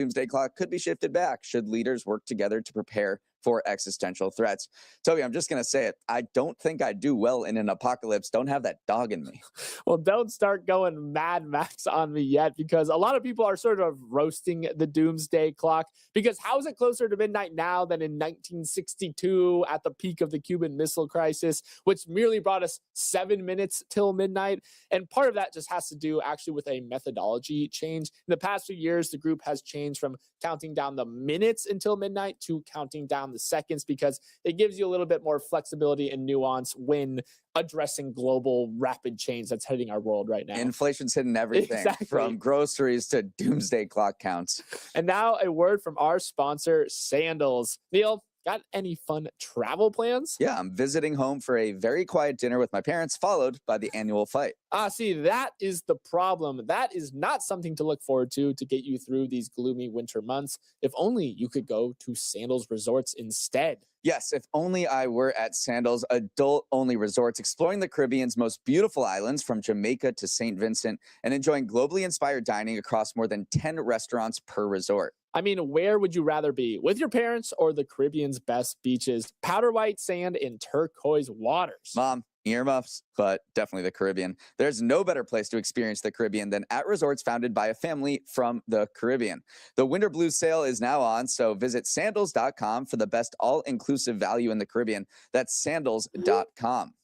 doomsday clock could be shifted back should leaders work together to prepare for existential threats. Toby, I'm just going to say it. I don't think I do well in an apocalypse. Don't have that dog in me. Well, don't start going Mad Max on me yet, because a lot of people are sort of roasting the doomsday clock, because how is it closer to midnight now than in 1962 at the peak of the Cuban Missile Crisis, which merely brought us 7 minutes till midnight? And part of that just has to do actually with a methodology change. In the past few years, the group has changed from counting down the minutes until midnight to counting down the seconds, because it gives you a little bit more flexibility and nuance when addressing global rapid change that's hitting our world right now. Inflation's hitting everything, Exactly. from groceries to doomsday clock counts. And now a word from our sponsor, Sandals. Neil, got any fun travel plans? Yeah, I'm visiting home for a very quiet dinner with my parents, followed by the annual fight. See, that is the problem. That is not something to look forward to get you through these gloomy winter months. If only you could go to Sandals Resorts instead. Yes, if only I were at Sandals adult-only resorts, exploring the Caribbean's most beautiful islands from Jamaica to St. Vincent, and enjoying globally inspired dining across more than 10 restaurants per resort. I mean, where would you rather be? With your parents or the Caribbean's best beaches? Powder white sand and turquoise waters. Mom, earmuffs, but definitely the Caribbean. There's no better place to experience the Caribbean than at resorts founded by a family from the Caribbean. The Winter Blues sale is now on, so visit sandals.com for the best all-inclusive value in the Caribbean. That's sandals.com.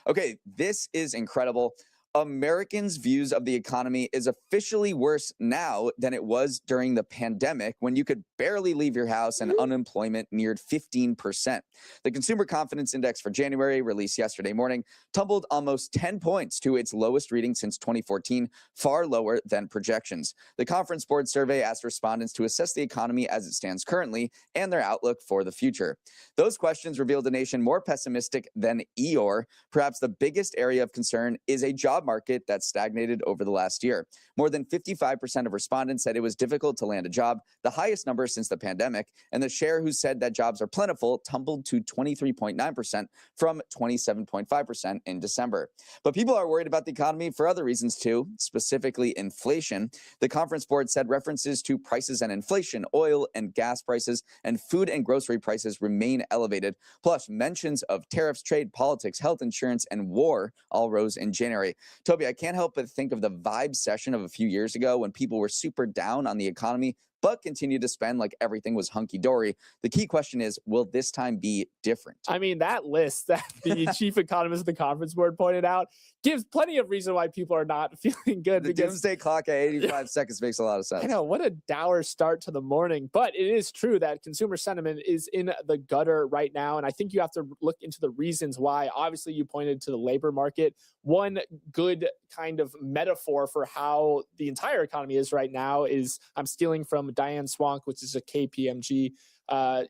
Okay, this is incredible. Americans' views of the economy is officially worse now than it was during the pandemic, when you could barely leave your house and unemployment neared 15%. The Consumer Confidence Index for January, released yesterday morning, tumbled almost 10 points to its lowest reading since 2014, far lower than projections. The Conference Board survey asked respondents to assess the economy as it stands currently and their outlook for the future. Those questions revealed a nation more pessimistic than Eeyore. Perhaps the biggest area of concern is a job market that stagnated over the last year. More than 55% of respondents said it was difficult to land a job, the highest number since the pandemic, and the share who said that jobs are plentiful tumbled to 23.9% from 27.5% in December. But people are worried about the economy for other reasons too, specifically inflation. The Conference Board said references to prices and inflation, oil and gas prices, and food and grocery prices remain elevated. Plus, mentions of tariffs, trade, politics, health insurance, and war all rose in January. Toby, I can't help but think of the vibe session of a few years ago when people were super down on the economy, but continued to spend like everything was hunky-dory. The key question is, will this time be different? I mean, that list that the chief economist of the Conference Board pointed out gives plenty of reason why people are not feeling good. The doomsday clock at 85 seconds makes a lot of sense. I know, what a dour start to the morning. But it is true that consumer sentiment is in the gutter right now. And I think you have to look into the reasons why. Obviously, you pointed to the labor market. One good kind of metaphor for how the entire economy is right now is, I'm stealing from Diane Swank, which is a KPMG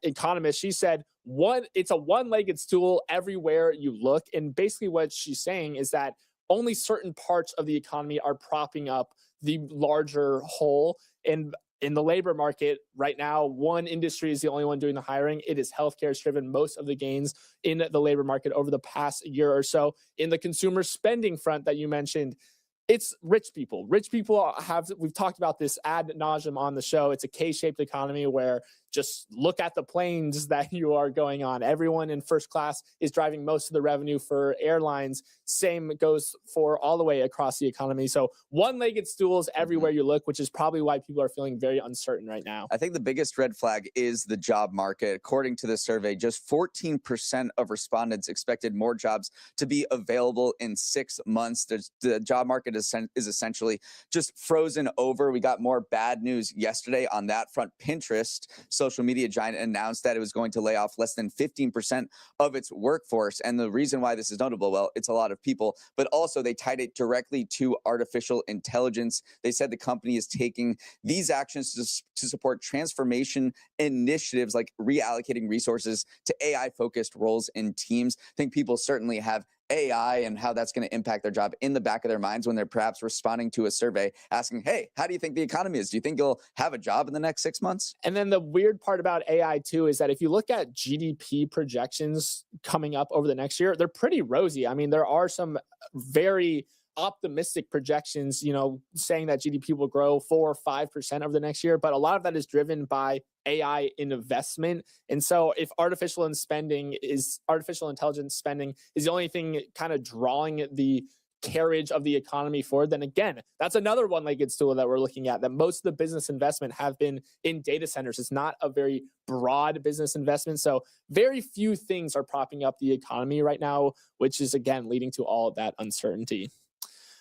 economist. She said, it's a one-legged stool everywhere you look. And basically what she's saying is that only certain parts of the economy are propping up the larger whole. And in the labor market right now, one industry is the only one doing the hiring. It is healthcare. It's driven most of the gains in the labor market over the past year or so. In the consumer spending front that you mentioned, it's rich people. Rich people we've talked about this ad nauseum on the show. It's a K-shaped economy where just look at the planes that you are going on. Everyone in first class is driving most of the revenue for airlines. Same goes for all the way across the economy. So one-legged stools everywhere you look, which is probably why people are feeling very uncertain right now. I think the biggest red flag is the job market. According to the survey, just 14% of respondents expected more jobs to be available in 6 months. The job market is essentially just frozen over. We got more bad news yesterday on that front. Pinterest, social media giant, announced that it was going to lay off less than 15% of its workforce. And the reason why this is notable, well, it's a lot of people, but also they tied it directly to artificial intelligence. They said the company is taking these actions to support transformation initiatives like reallocating resources to AI-focused roles in teams. I think people certainly have AI and how that's going to impact their job in the back of their minds when they're perhaps responding to a survey asking, hey, how do you think the economy is? Do you think you'll have a job in the next 6 months? And then the weird part about AI too is that if you look at GDP projections coming up over the next year, they're pretty rosy. I mean, there are some very optimistic projections, saying that GDP will grow 4 or 5% over the next year, but a lot of that is driven by AI investment. And so if artificial intelligence spending is the only thing kind of drawing the carriage of the economy forward, then again, that's another one-legged stool that we're looking at, that most of the business investment have been in data centers. It's not a very broad business investment. So very few things are propping up the economy right now, which is again leading to all of that uncertainty.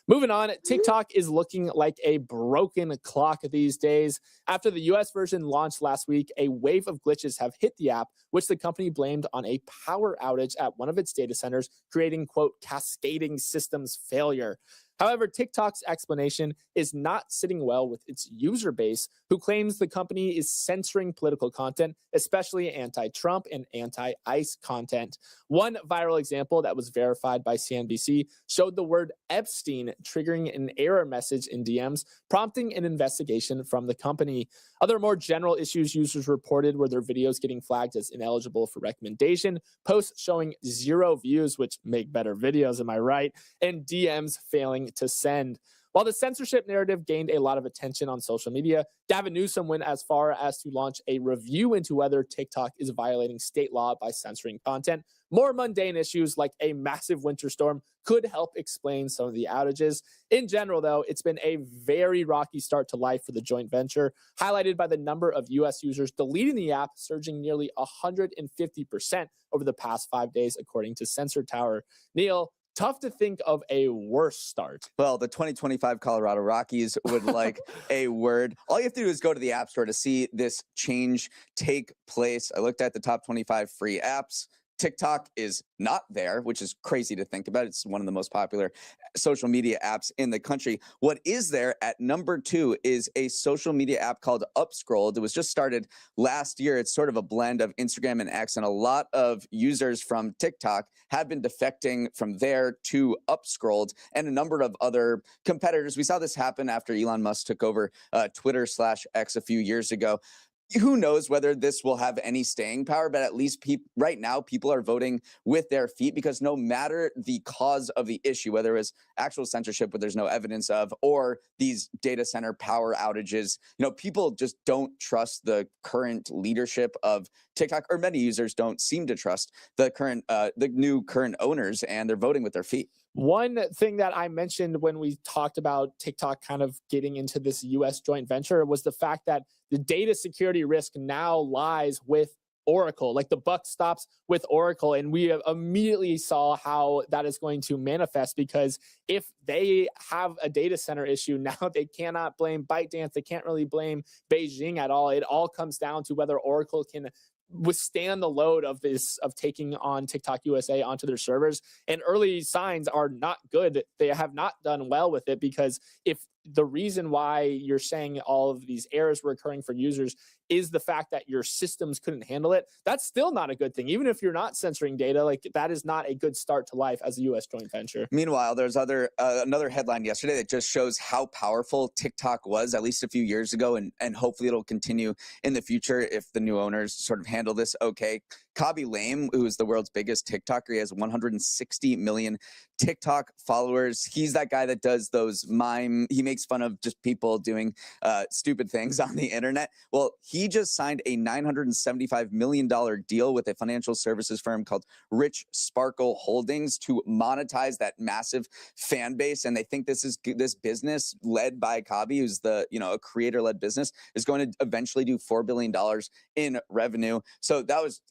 Moving on, TikTok is looking like a broken clock these days. After the US version launched last week, a wave of glitches have hit the app, which the company blamed on a power outage at one of its data centers, creating, quote, cascading systems failure. However, TikTok's explanation is not sitting well with its user base, who claims the company is censoring political content, especially anti-Trump and anti-ICE content. One viral example that was verified by CNBC showed the word Epstein triggering an error message in DMs, prompting an investigation from the company. Other more general issues users reported were their videos getting flagged as ineligible for recommendation, posts showing 0 views, which make better videos, am I right, and DMs failing to send. While the censorship narrative gained a lot of attention on social media, Gavin Newsom went as far as to launch a review into whether TikTok is violating state law by censoring content. More mundane issues like a massive winter storm could help explain some of the outages. In general, though, it's been a very rocky start to life for the joint venture, highlighted by the number of US users deleting the app surging nearly 150% over the past 5 days, according to Sensor Tower. Neil, tough to think of a worse start. Well, the 2025 Colorado Rockies would like a word. All you have to do is go to the App Store to see this change take place. I looked at the top 25 free apps. TikTok is not there, which is crazy to think about. It's one of the most popular social media apps in the country. What is there at number 2 is a social media app called Upscrolled. It was just started last year. It's sort of a blend of Instagram and X, and a lot of users from TikTok have been defecting from there to Upscrolled and a number of other competitors. We saw this happen after Elon Musk took over Twitter/X a few years ago. Who knows whether this will have any staying power, but at least right now people are voting with their feet, because no matter the cause of the issue, whether it was actual censorship, but there's no evidence of, or these data center power outages, people just don't trust the current leadership of TikTok, or many users don't seem to trust the new current owners, and they're voting with their feet. One thing that I mentioned when we talked about TikTok kind of getting into this US joint venture was the fact that the data security risk now lies with Oracle. Like, the buck stops with Oracle, and we immediately saw how that is going to manifest, because if they have a data center issue now, they cannot blame ByteDance. They can't really blame Beijing at all. It all comes down to whether Oracle can withstand the load of taking on TikTok USA onto their servers. And early signs are not good. They have not done well with it, because if the reason why you're saying all of these errors were occurring for users is the fact that your systems couldn't handle it, that's still not a good thing. Even if you're not censoring data, like, that is not a good start to life as a US joint venture. Meanwhile, there's another headline yesterday that just shows how powerful TikTok was at least a few years ago, and hopefully it'll continue in the future if the new owners sort of handle this okay. Khaby Lame, who is the world's biggest TikToker, he has 160 million TikTok followers. He's that guy that does those he makes fun of just people doing stupid things on the internet. Well, he just signed a $975 million deal with a financial services firm called Rich Sparkle Holdings to monetize that massive fan base. And they think this business led by Khaby, who's a creator-led business, is going to eventually do $4 billion in revenue. So that was,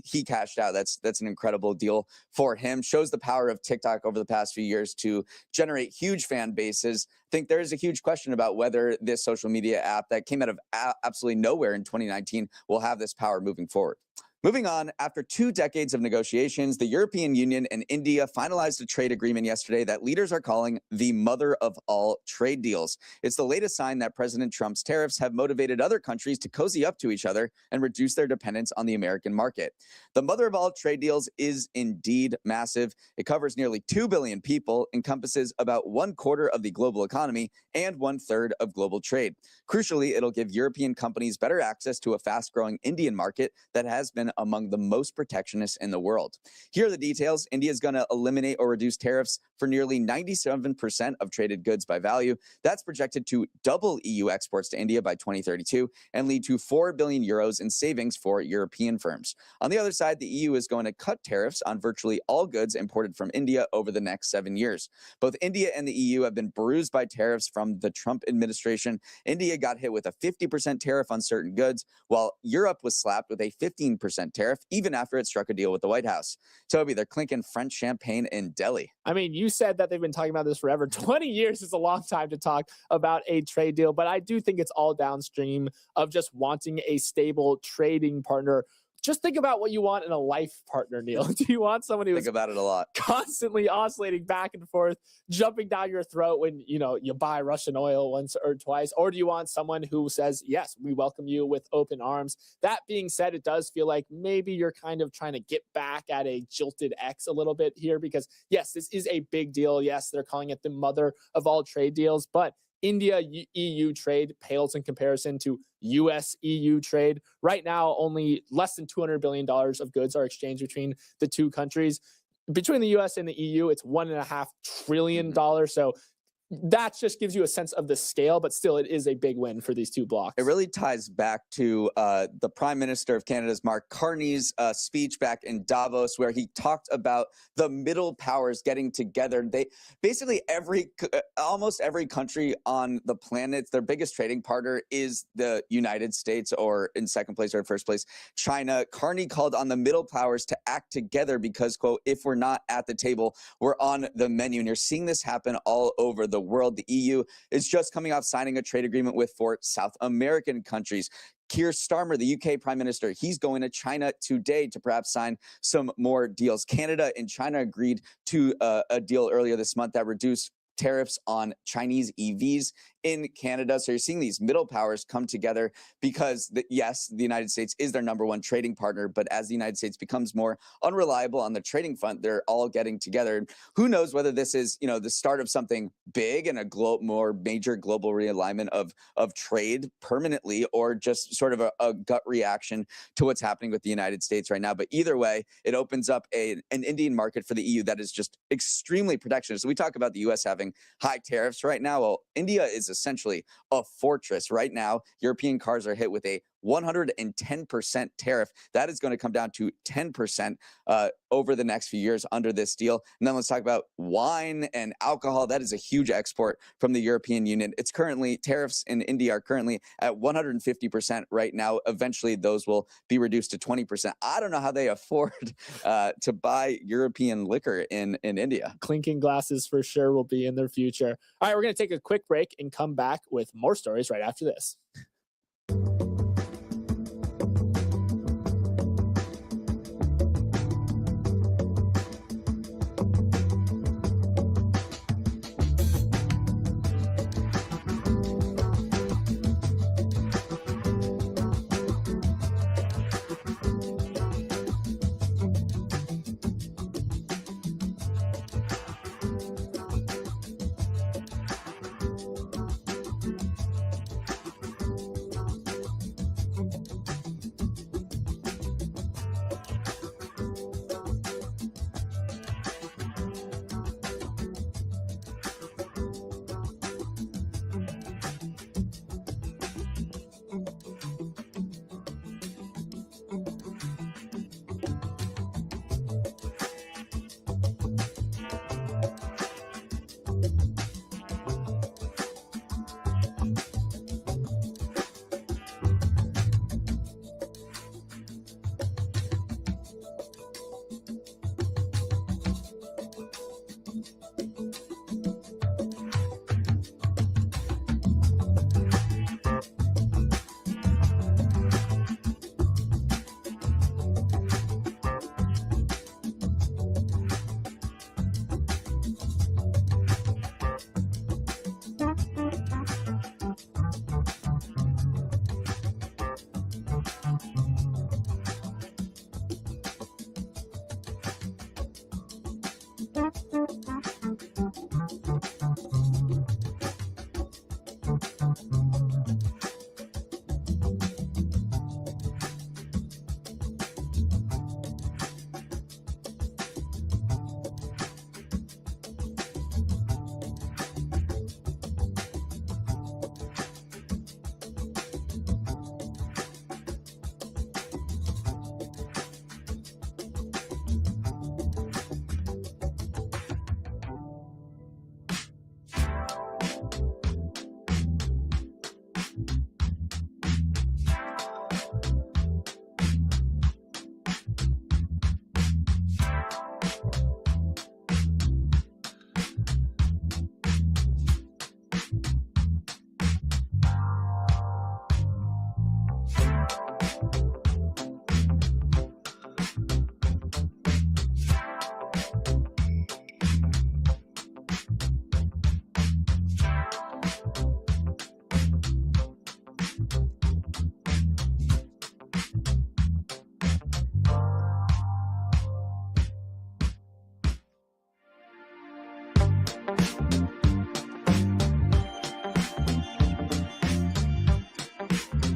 he cashed out. That's an incredible deal for him. Shows the power of TikTok over the past few years to generate huge fan bases. I think there is a huge question about whether this social media app that came out of absolutely nowhere in 2019 will have this power moving forward. Moving on, after 2 decades of negotiations, the European Union and India finalized a trade agreement yesterday that leaders are calling the mother of all trade deals. It's the latest sign that President Trump's tariffs have motivated other countries to cozy up to each other and reduce their dependence on the American market. The mother of all trade deals is indeed massive. It covers nearly 2 billion people, encompasses about 1/4 of the global economy, and 1/3 of global trade. Crucially, it'll give European companies better access to a fast-growing Indian market that has been among the most protectionist in the world. Here are the details. India is going to eliminate or reduce tariffs for nearly 97% of traded goods by value. That's projected to double EU exports to India by 2032 and lead to 4 billion euros in savings for European firms. On the other side, the EU is going to cut tariffs on virtually all goods imported from India over the next 7 years. Both India and the EU have been bruised by tariffs from the Trump administration. India got hit with a 50% tariff on certain goods, while Europe was slapped with a 15% tariff, even after it struck a deal with the White House. Toby, they're clinking French champagne in Delhi. I mean, you said that they've been talking about this forever. 20 years is a long time to talk about a trade deal, but I do think it's all downstream of just wanting a stable trading partner. Just think about what you want in a life partner, Neil. Do you want someone who's Think about it a lot. constantly oscillating back and forth, jumping down your throat when you buy Russian oil once or twice? Or do you want someone who says, yes, we welcome you with open arms? That being said, it does feel like maybe you're kind of trying to get back at a jilted ex a little bit here, because yes, this is a big deal. Yes, they're calling it the mother of all trade deals, but India EU trade pales in comparison to US EU trade. Right now, only less than $200 billion of goods are exchanged between the two countries. Between the US and the EU, it's $1.5 trillion. So that just gives you a sense of the scale, but still it is a big win for these two blocks. It really ties back to the Prime Minister of Canada's Mark Carney's speech back in Davos, where he talked about the middle powers getting together. They basically almost every country on the planet, their biggest trading partner is the United States, or in second place or in first place, China. Carney called on the middle powers to act together because, quote, if we're not at the table, we're on the menu. And you're seeing this happen all over the world. The EU is just coming off signing a trade agreement with 4 South American countries. Keir Starmer, the UK Prime Minister, he's going to China today to perhaps sign some more deals. Canada and China agreed to a deal earlier this month that reduced tariffs on Chinese EVs in Canada. So you're seeing these middle powers come together because, yes, the United States is their #1 trading partner, but as the United States becomes more unreliable on the trading front, they're all getting together. And who knows whether this is, the start of something big and a more major global realignment of trade permanently, or just sort of a gut reaction to what's happening with the United States right now. But either way, it opens up an Indian market for the EU that is just extremely protectionist. So we talk about the US having high tariffs right now. Well, India is essentially a fortress right now. European cars are hit with a 110% tariff. That is going to come down to 10% over the next few years under this deal. And then let's talk about wine and alcohol. That is a huge export from the European Union. It's currently, tariffs in India are currently at 150% right now. Eventually, those will be reduced to 20%. I don't know how they afford to buy European liquor in India. Clinking glasses for sure will be in their future. All right, we're going to take a quick break and come back with more stories right after this.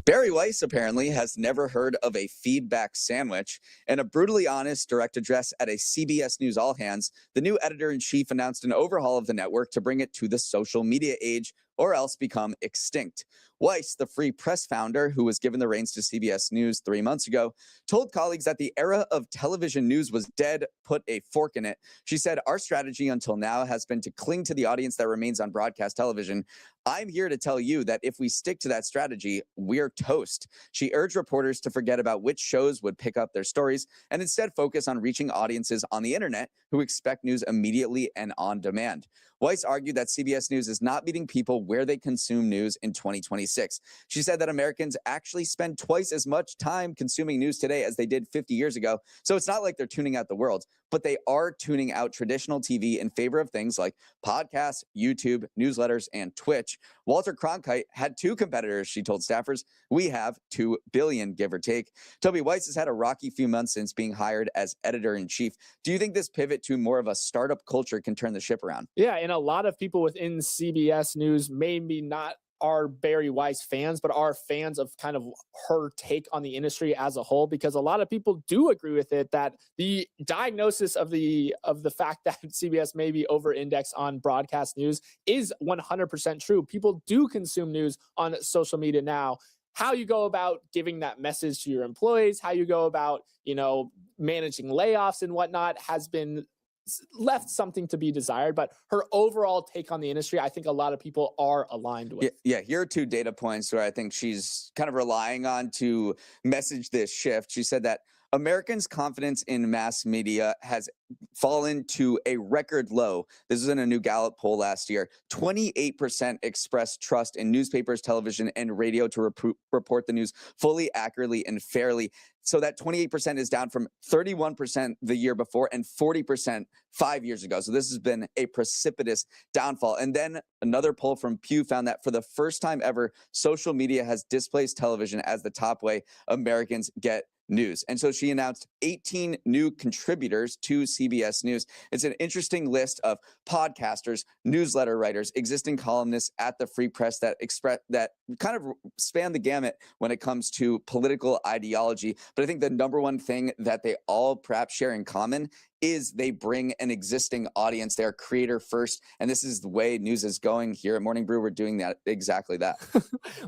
Barry Weiss apparently has never heard of a feedback sandwich. In a brutally honest direct address at a CBS News All Hands, the new editor-in-chief announced an overhaul of the network to bring it to the social media age or else become extinct. Weiss, the Free Press founder, who was given the reins to CBS News 3 months ago, told colleagues that the era of television news was dead, put a fork in it. She said, "Our strategy until now has been to cling to the audience that remains on broadcast television. I'm here to tell you that if we stick to that strategy, we're toast." She urged reporters to forget about which shows would pick up their stories and instead focus on reaching audiences on the internet who expect news immediately and on demand. Weiss argued that CBS News is not meeting people where they consume news in 2026. She said that Americans actually spend twice as much time consuming news today as they did 50 years ago. So it's not like they're tuning out the world, but they are tuning out traditional TV in favor of things like podcasts, YouTube, newsletters, and Twitch. Walter Cronkite had 2 competitors, she told staffers. We have 2 billion, give or take. Toby Weiss has had a rocky few months since being hired as editor-in-chief. Do you think this pivot to more of a startup culture can turn the ship around? Yeah, and a lot of people within CBS News maybe not are Barry Weiss fans, but are fans of kind of her take on the industry as a whole, because a lot of people do agree with it that the diagnosis of the fact that CBS may be over-indexed on broadcast news is 100% true. People do consume news on social media now. How you go about giving that message to your employees, how you go about, managing layoffs and whatnot has been left something to be desired, but her overall take on the industry, I think a lot of people are aligned with. Yeah, here are 2 data points where I think she's kind of relying on to message this shift. She said that Americans' confidence in mass media has fallen to a record low. This is in a new Gallup poll last year. 28% expressed trust in newspapers, television, and radio to report the news fully, accurately, and fairly. So that 28% is down from 31% the year before and 40% 5 years ago. So this has been a precipitous downfall. And then another poll from Pew found that for the first time ever, social media has displaced television as the top way Americans get news. And so she announced 18 new contributors to CBS News. It's an interesting list of podcasters, newsletter writers, existing columnists at the Free Press that kind of span the gamut when it comes to political ideology. But I think the number one thing that they all perhaps share in common is they bring an existing audience. They're creator first. And this is the way news is going here at Morning Brew. We're doing that, exactly that.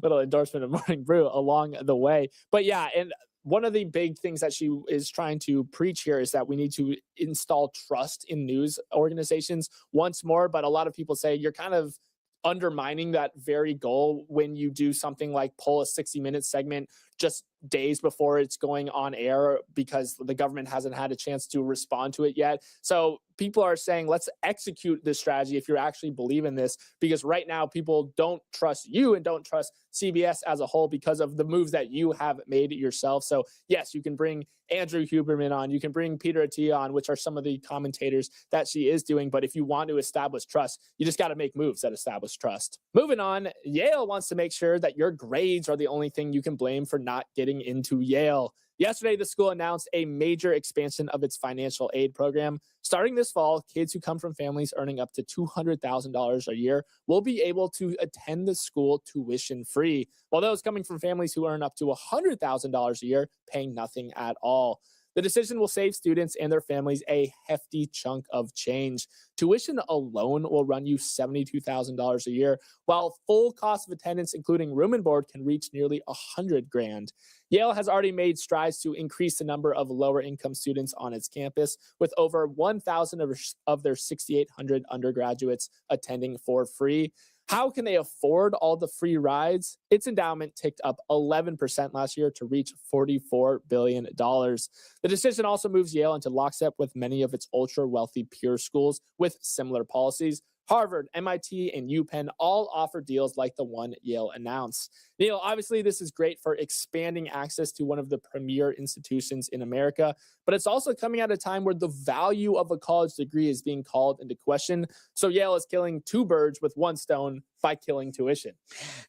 Little endorsement of Morning Brew along the way. But yeah, and one of the big things that she is trying to preach here is that we need to install trust in news organizations once more. But a lot of people say you're kind of undermining that very goal when you do something like pull a 60-minute segment just days before it's going on air because the government hasn't had a chance to respond to it yet. So people are saying, let's execute this strategy if you actually believe in this, because right now people don't trust you and don't trust CBS as a whole because of the moves that you have made yourself. So yes, you can bring Andrew Huberman on, you can bring Peter Attia on, which are some of the commentators that she is doing. But if you want to establish trust, you just got to make moves that establish trust. Moving on, Yale wants to make sure that your grades are the only thing you can blame for not getting into Yale. Yesterday, the school announced a major expansion of its financial aid program. Starting this fall, kids who come from families earning up to $200,000 a year will be able to attend the school tuition-free, while those coming from families who earn up to $100,000 a year paying nothing at all. The decision will save students and their families a hefty chunk of change. Tuition alone will run you $72,000 a year, while full cost of attendance, including room and board, can reach nearly $100,000. Yale has already made strides to increase the number of lower income students on its campus, with over 1,000 of their 6,800 undergraduates attending for free. How can they afford all the free rides? Its endowment ticked up 11% last year to reach $44 billion. The decision also moves Yale into lockstep with many of its ultra-wealthy peer schools with similar policies. Harvard, MIT, and UPenn all offer deals like the one Yale announced. Neil, obviously, this is great for expanding access to one of the premier institutions in America, but it's also coming at a time where the value of a college degree is being called into question. So Yale is killing two birds with one stone by killing tuition.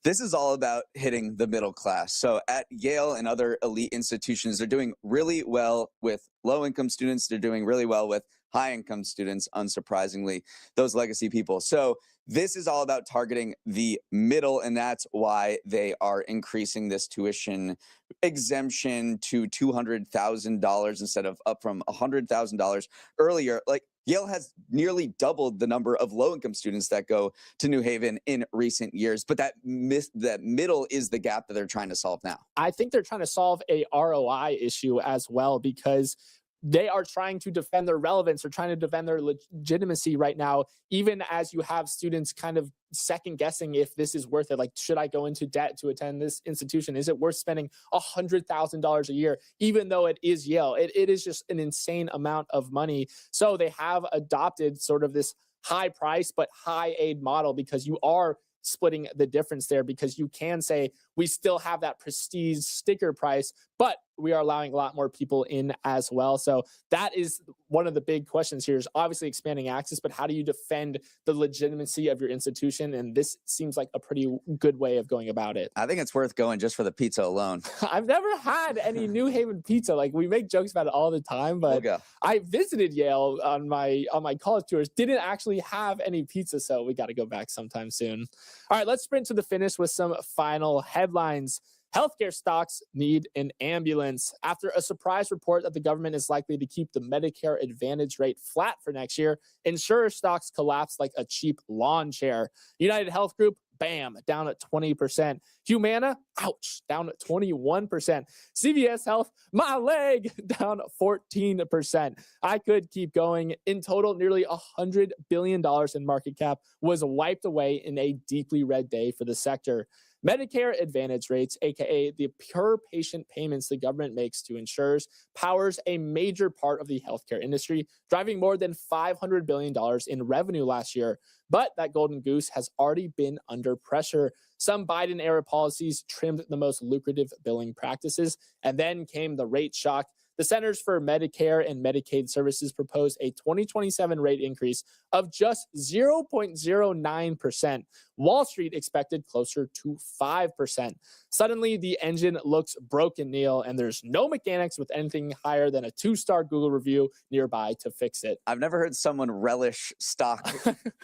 This is all about hitting the middle class. So at Yale and other elite institutions, they're doing really well with low-income students. They're doing really well with high-income students, unsurprisingly, those legacy people. So this is all about targeting the middle, and that's why they are increasing this tuition exemption to $200,000 instead of up from $100,000 earlier. Like, Yale has nearly doubled the number of low-income students that go to New Haven in recent years, but that middle is the gap that they're trying to solve now. I think they're trying to solve a ROI issue as well, because they are trying to defend their relevance. They're trying to defend their legitimacy right now, even as you have students kind of second guessing if this is worth it. Like, should I go into debt to attend this institution? Is it worth spending $100,000 a year, even though it is Yale? It is just an insane amount of money. So they have adopted sort of this high price but high aid model, because you are splitting the difference there, because you can say we still have that prestige sticker price, but we are allowing a lot more people in as well. So that is one of the big questions here, is obviously expanding access, but how do you defend the legitimacy of your institution? And this seems like a pretty good way of going about it. I think it's worth going just for the pizza alone. I've never had any New Haven pizza. Like, we make jokes about it all the time, but I visited Yale on my college tours, didn't actually have any pizza, so we got to go back sometime soon. All right, let's sprint to the finish with some final headlines. Healthcare stocks need an ambulance. After a surprise report that the government is likely to keep the Medicare Advantage rate flat for next year, insurer stocks collapsed like a cheap lawn chair. United Health Group, bam, down at 20%. Humana, ouch, down at 21%. CVS Health, my leg, down 14%. I could keep going. In total, nearly $100 billion in market cap was wiped away in a deeply red day for the sector. Medicare Advantage rates, aka the pure patient payments the government makes to insurers, powers a major part of the healthcare industry, driving more than $500 billion in revenue last year. But that golden goose has already been under pressure. Some Biden-era policies trimmed the most lucrative billing practices, and then came the rate shock. The Centers for Medicare and Medicaid Services proposed a 2027 rate increase of just 0.09%. Wall Street expected closer to 5%. Suddenly, the engine looks broken, Neil, and there's no mechanics with anything higher than a 2-star Google review nearby to fix it. I've never heard someone relish stock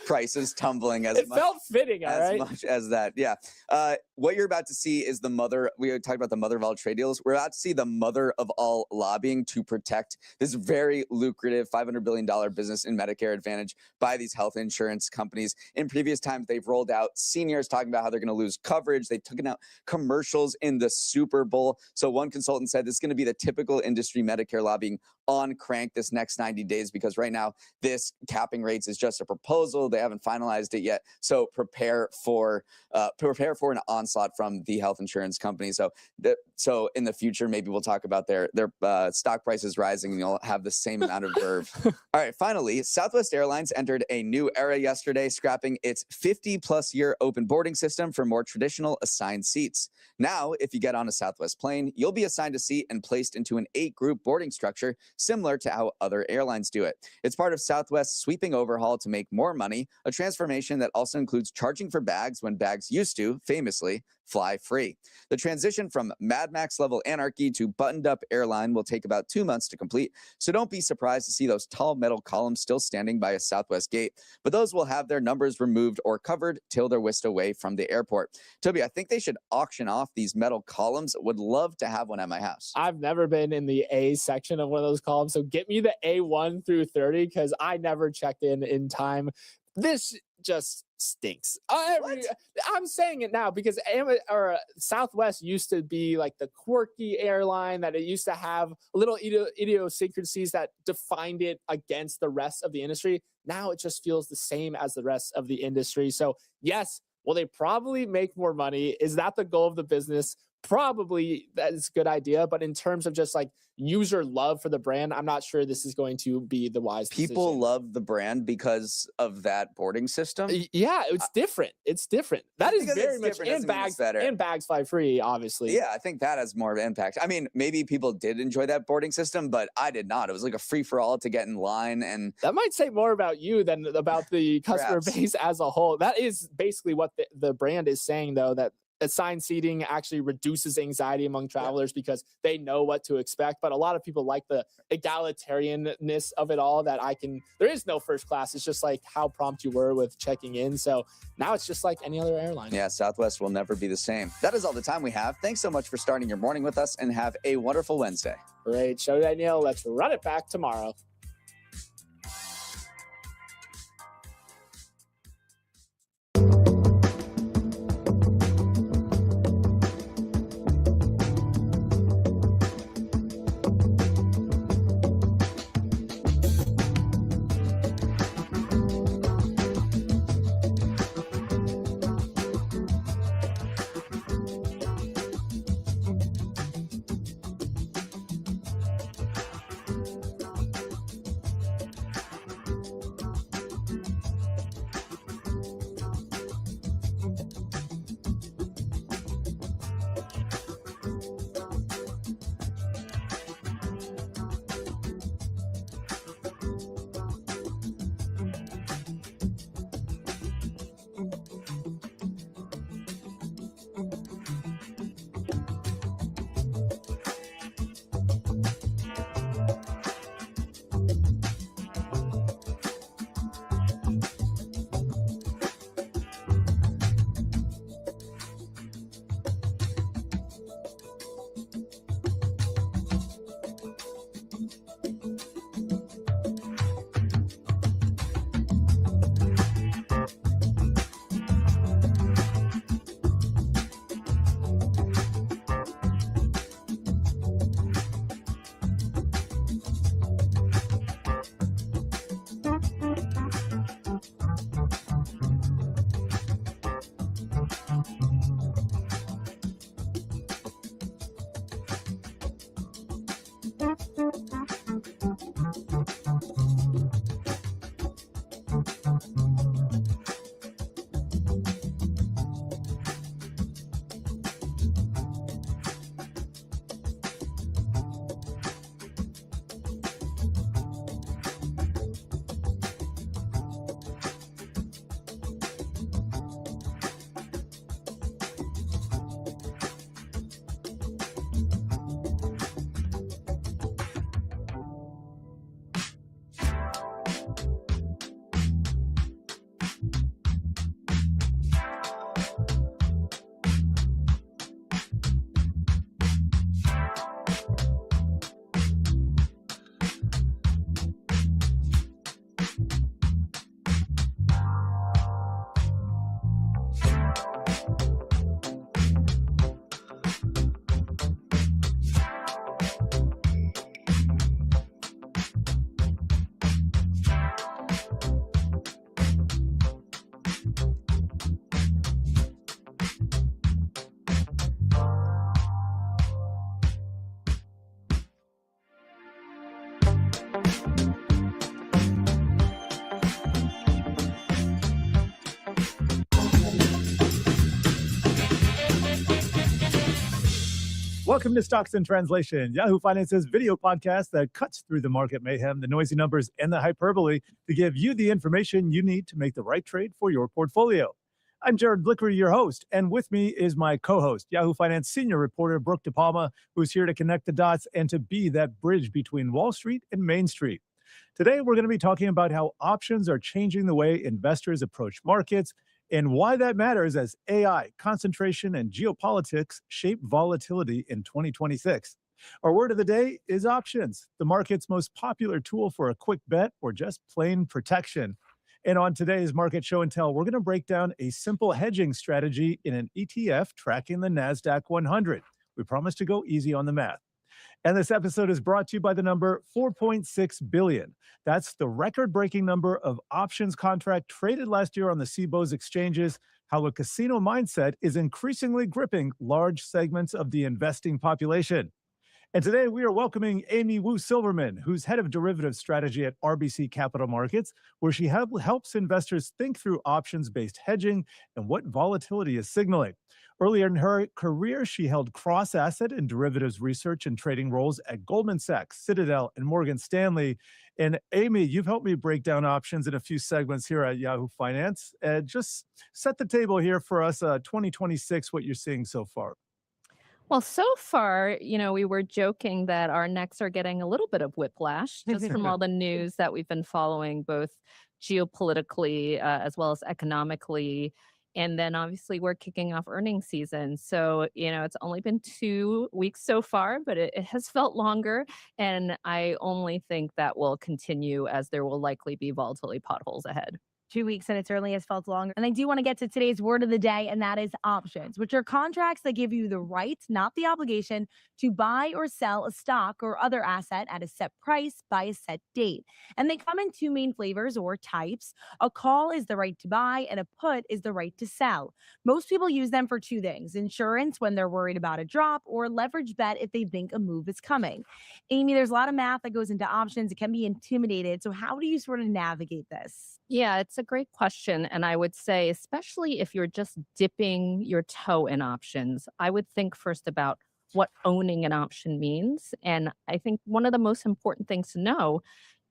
prices tumbling as much. It felt fitting, all right? As much as that, yeah. What you're about to see is the mother. We talked about the mother of all trade deals. We're about to see the mother of all lobbying to protect this very lucrative $500 billion business in Medicare Advantage by these health insurance companies. In previous times, they've rolled out seniors talking about how they're going to lose coverage. They've taken out commercials in the Super Bowl. So one consultant said this is going to be the typical industry Medicare lobbying on crank this next 90 days, because right now this capping rates is just a proposal. They haven't finalized it yet. So prepare for an onslaught from the health insurance company. So in the future, maybe we'll talk about their stock prices rising, and you'll have the same amount of verve. All right, finally, Southwest Airlines entered a new era yesterday, scrapping its 50-plus year open boarding system for more traditional assigned seats. Now, if you get on a Southwest plane, you'll be assigned a seat and placed into an 8-group boarding structure, similar to how other airlines do it. It's part of Southwest's sweeping overhaul to make more money, a transformation that also includes charging for bags when bags used to, famously, fly free. The transition from Mad Max level anarchy to buttoned up airline will take about 2 months to complete, so don't be surprised to see those tall metal columns still standing by a Southwest gate, but those will have their numbers removed or covered till they're whisked away from the airport. Toby, I think they should auction off these metal columns. Would love to have one at my house. I've never been in the A section of one of those columns, so get me the A1 through 30, because I never checked in time. This just stinks. I'm saying it now because Southwest used to be like the quirky airline, that it used to have little idiosyncrasies that defined it against the rest of the industry. Now it just feels the same as the rest of the industry. So yes, will they probably make more money? Is that the goal of the business? Probably that is a good idea, but in terms of just like user love for the brand, I'm not sure this is going to be the wise People decision. love the brand because of that boarding system. Yeah, it's different. It's different. That Just is because very it's much different doesn't mean it's better. and bags fly free, obviously. Yeah, I think that has more of an impact. I mean, maybe people did enjoy that boarding system, but I did not. It was like a free for all to get in line, and That might say more about you than about the customer perhaps. base as a whole. That is basically what the brand is saying, though, that assigned seating actually reduces anxiety among travelers because they know what to expect. But a lot of people like the egalitarianness of it all, that there is no first class. It's just like how prompt you were with checking in. So now it's just like any other airline. Yeah, Southwest will never be the same. That is all the time we have. Thanks so much for starting your morning with us, and have a wonderful Wednesday. Great show, Danielle. Let's run it back tomorrow. Welcome to Stocks in Translation, Yahoo Finance's video podcast that cuts through the market mayhem, the noisy numbers, and the hyperbole to give you the information you need to make the right trade for your portfolio. I'm Jared Blicker, your host, and with me is my co-host, Yahoo Finance senior reporter Brooke DePalma, who's here to connect the dots and to be that bridge between Wall Street and Main Street. Today, we're going to be talking about how options are changing the way investors approach markets and why that matters as AI, concentration, and geopolitics shape volatility in 2026. Our word of the day is options, the market's most popular tool for a quick bet or just plain protection. And on today's Market Show and Tell, we're going to break down a simple hedging strategy in an ETF tracking the NASDAQ 100. We promise to go easy on the math. And this episode is brought to you by the number 4.6 billion. That's the record-breaking number of options contract traded last year on the CBOE's exchanges. how a casino mindset is increasingly gripping large segments of the investing population. And today we are welcoming Amy Wu Silverman, who's head of derivative strategy at RBC Capital Markets, where she helps investors think through options based hedging and what volatility is signaling. Earlier in her career, she held cross asset and derivatives research and trading roles at Goldman Sachs, Citadel, and Morgan Stanley. And Amy, you've helped me break down options in a few segments here at Yahoo Finance. Just set the table here for us, 2026, what you're seeing so far. Well, so far, we were joking that our necks are getting a little bit of whiplash just from all the news that we've been following, both geopolitically as well as economically. And then obviously we're kicking off earnings season. So, it's only been 2 weeks so far, but it has felt longer. And I only think that will continue as there will likely be volatility potholes ahead. 2 weeks and it certainly has felt longer. And I do want to get to today's word of the day, and that is options, which are contracts that give you the right, not the obligation, to buy or sell a stock or other asset at a set price by a set date. And they come in two main flavors or types. A call is the right to buy, and a put is the right to sell. Most people use them for two things: insurance when they're worried about a drop, or leverage bet if they think a move is coming. Amy, there's a lot of math that goes into options. It can be intimidated. So how do you sort of navigate this? Yeah, it's a great question. And I would say, especially if you're just dipping your toe in options, I would think first about what owning an option means. And I think one of the most important things to know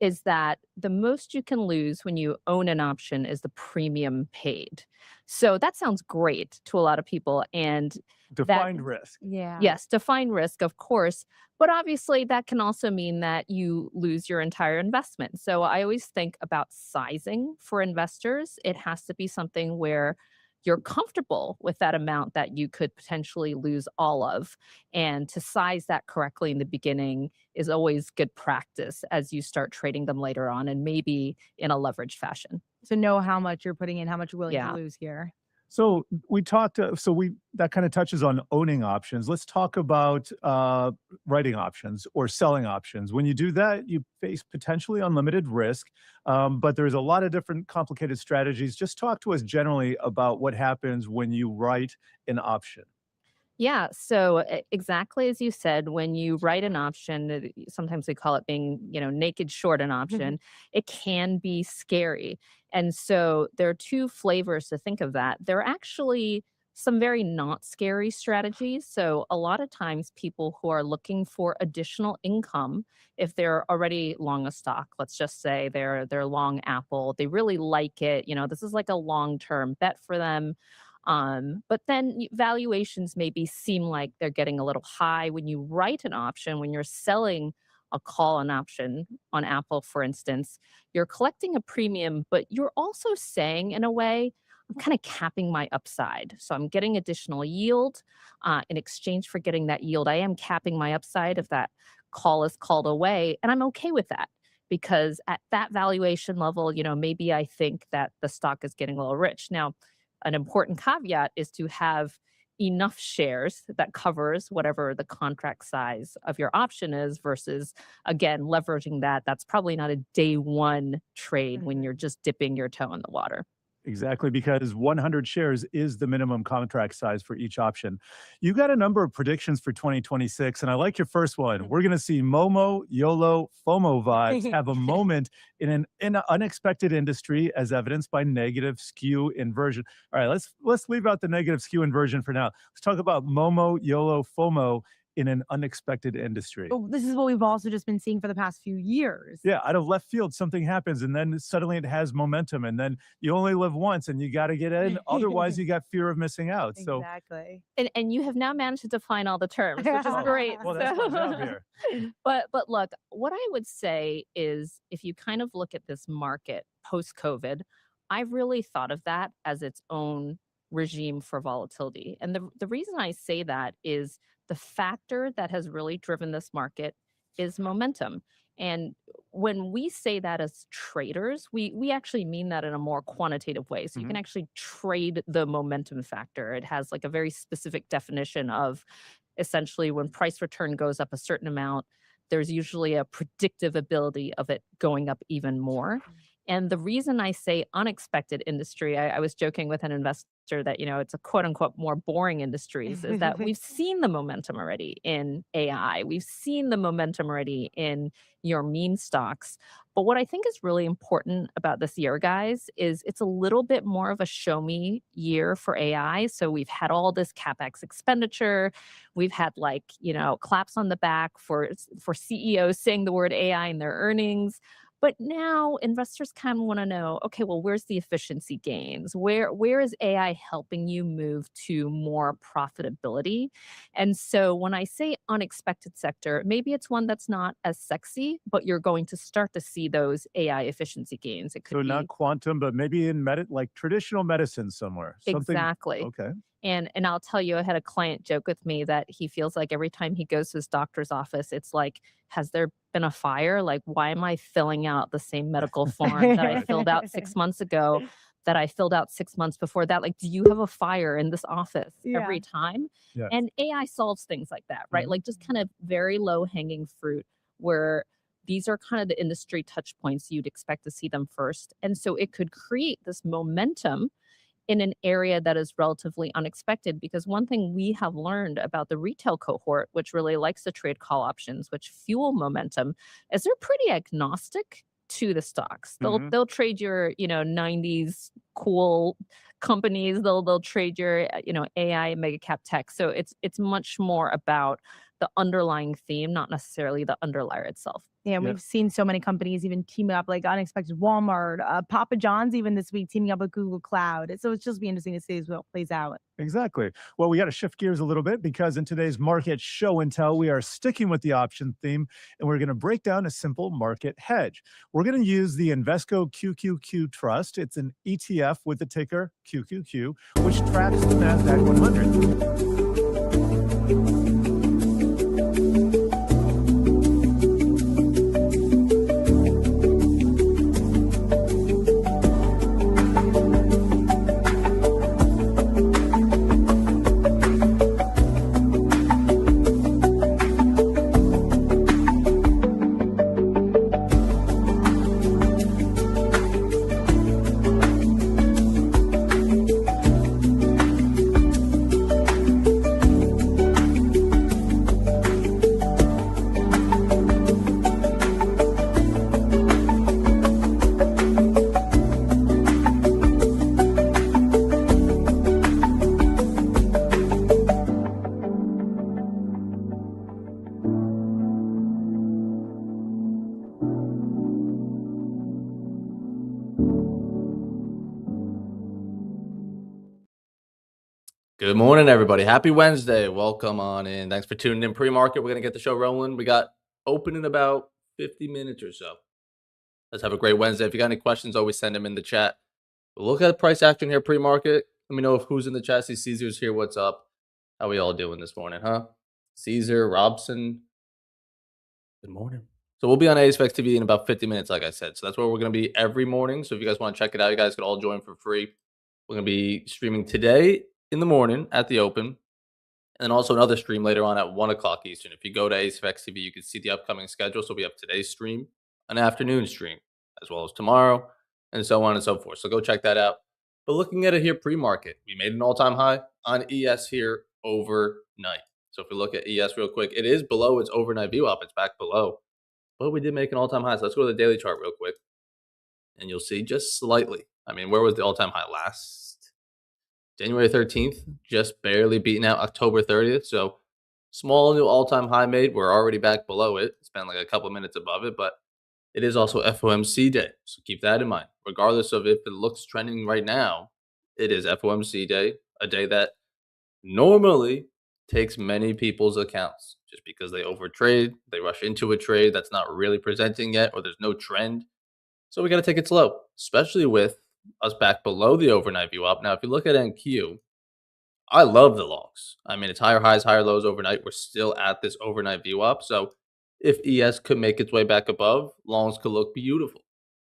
is that the most you can lose when you own an option is the premium paid. So that sounds great to a lot of people. And Defined risk. Yeah. yes, defined risk, of course. But obviously, that can also mean that you lose your entire investment. So I always think about sizing for investors. It has to be something where you're comfortable with that amount that you could potentially lose all of. And to size that correctly in the beginning is always good practice as you start trading them later on, and maybe in a leveraged fashion. So know how much you're putting in, how much you're willing Yeah. to lose here. So we talked. That kind of touches on owning options. Let's talk about writing options or selling options. When you do that, you face potentially unlimited risk, but there's a lot of different complicated strategies. Just talk to us generally about what happens when you write an option. Yeah, so exactly as you said, when you write an option, sometimes we call it being, naked short an option, it can be scary. And so there are two flavors to think of that. There are actually some very not scary strategies. So a lot of times people who are looking for additional income, if they're already long a stock, let's just say they're long Apple, they really like it, this is like a long-term bet for them. But then valuations maybe seem like they're getting a little high when you write an option, when you're selling a call an option on Apple, for instance, you're collecting a premium, but you're also saying in a way, I'm kind of capping my upside. So I'm getting additional yield in exchange for getting that yield. I am capping my upside if that call is called away. And I'm okay with that because at that valuation level, maybe I think that the stock is getting a little rich. Now, an important caveat is to have enough shares that covers whatever the contract size of your option is versus, again, leveraging that. That's probably not a day one trade when you're just dipping your toe in the water. Exactly, because 100 shares is the minimum contract size for each option. You got a number of predictions for 2026, and I like your first one. We're going to see Momo, YOLO, FOMO vibes have a moment in an unexpected industry, as evidenced by negative skew inversion. All right, let's leave out the negative skew inversion for now. Let's talk about Momo, YOLO, FOMO in an unexpected industry. Oh, this is what we've also just been seeing for the past few years. Yeah, out of left field, something happens, and then suddenly it has momentum, and then you only live once, and you got to get in. Otherwise, you got fear of missing out. So, Exactly. And you have now managed to define all the terms, which is Oh, great. well, that's my job here. But look, what I would say is if you kind of look at this market post-COVID, I've really thought of that as its own regime for volatility. And the reason I say that is the factor that has really driven this market is momentum. And when we say that as traders, we actually mean that in a more quantitative way. So you can actually trade the momentum factor. It has like a very specific definition of essentially when price return goes up a certain amount, there's usually a predictive ability of it going up even more. And the reason I say unexpected industry, I was joking with an investor that, it's a quote unquote more boring industries, is that we've seen the momentum already in AI. We've seen the momentum already in your meme stocks. But what I think is really important about this year, guys, is it's a little bit more of a show me year for AI. So we've had all this CapEx expenditure. We've had claps on the back for CEOs saying the word AI in their earnings. But now investors kind of want to know, okay, well, where's the efficiency gains? Where is AI helping you move to more profitability? And so when I say unexpected sector, maybe it's one that's not as sexy, but you're going to start to see those AI efficiency gains. It So could not be quantum, but maybe in like traditional medicine somewhere. Something. exactly. Okay. And I'll tell you, I had a client joke with me that he feels like every time he goes to his doctor's office, it's like, has there been a fire? Like, why am I filling out the same medical form that I filled out 6 months ago, that I filled out 6 months before that? Like, do you have a fire in this office Yeah. every time? Yeah. And AI solves things like that, right? Mhm. Like just kind of very low hanging fruit where these are kind of the industry touch points you'd expect to see them first. And so it could create this momentum in an area that is relatively unexpected. Because one thing we have learned about the retail cohort, which really likes to trade call options, which fuel momentum, is they're pretty agnostic to the stocks. Mhm. They'll trade your 90s cool companies. They'll trade your AI mega cap tech. So it's much more about the underlying theme, not necessarily the underlier itself. Yeah, Yeah. we've seen so many companies even team up, like unexpected Walmart, Papa John's, even this week teaming up with Google Cloud. So it's just be interesting to see as well plays out. Exactly. Well, we got to shift gears a little bit because in today's market show and tell, we are sticking with the option theme and we're going to break down a simple market hedge. We're going to use the Invesco QQQ Trust. It's an ETF with the ticker QQQ, which tracks the NASDAQ 100. Good morning, everybody. Happy Wednesday. Welcome on in. Thanks for tuning in pre-market. We're going to get the show rolling. We got open in about 50 minutes or so. Let's have a great Wednesday. If you got any questions, always send them in the chat. We'll look at price action here pre-market. Let me know if who's in the chat. See Caesar's here. What's up? How we all doing this morning, huh? Caesar, Robson. Good morning. So we'll be on ASFX TV in about 50 minutes, like I said. So that's where we're going to be every morning. So if you guys want to check it out, you guys can all join for free. We're going to be streaming today in the morning at the open, and then also another stream later on at 1 o'clock Eastern. If you go to ASFX TV, you can see the upcoming schedule. So we have today's stream, an afternoon stream, as well as tomorrow, and so on and so forth. So go check that out. But looking at it here pre-market, we made an all-time high on ES here overnight. So if we look at ES real quick, it is below its overnight view up. It's back below. But we did make an all-time high. So let's go to the daily chart real quick. And you'll see just slightly. I mean, where was the all-time high last? January 13th, just barely beating out October 30th. So small new all-time high made. We're already back below it. It's been like a couple of minutes above it, but it is also FOMC day. So keep that in mind. Regardless of if it looks trending right now, it is FOMC day, a day that normally takes many people's accounts just because they overtrade, they rush into a trade that's not really presenting yet, or there's no trend. So we got to take it slow, especially with us back below the overnight view up. Now, if you look at NQ, I love the longs. I mean, it's higher highs, higher lows overnight. We're still at this overnight view up. So if ES could make its way back above, longs could look beautiful.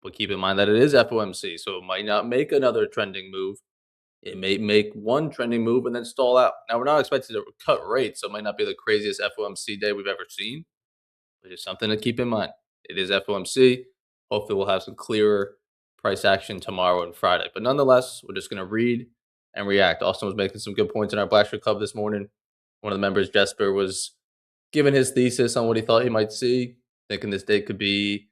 But keep in mind that it is FOMC, so it might not make another trending move. It may make one trending move and then stall out. Now, we're not expected to cut rates, so it might not be the craziest FOMC day we've ever seen, but just something to keep in mind. It is FOMC. Hopefully, we'll have some clearer price action tomorrow and Friday. But nonetheless, we're just going to read and react. Austin was making some good points in our Black Shirt Club this morning. One of the members, Jesper, was giving his thesis on what he thought he might see, thinking this day could be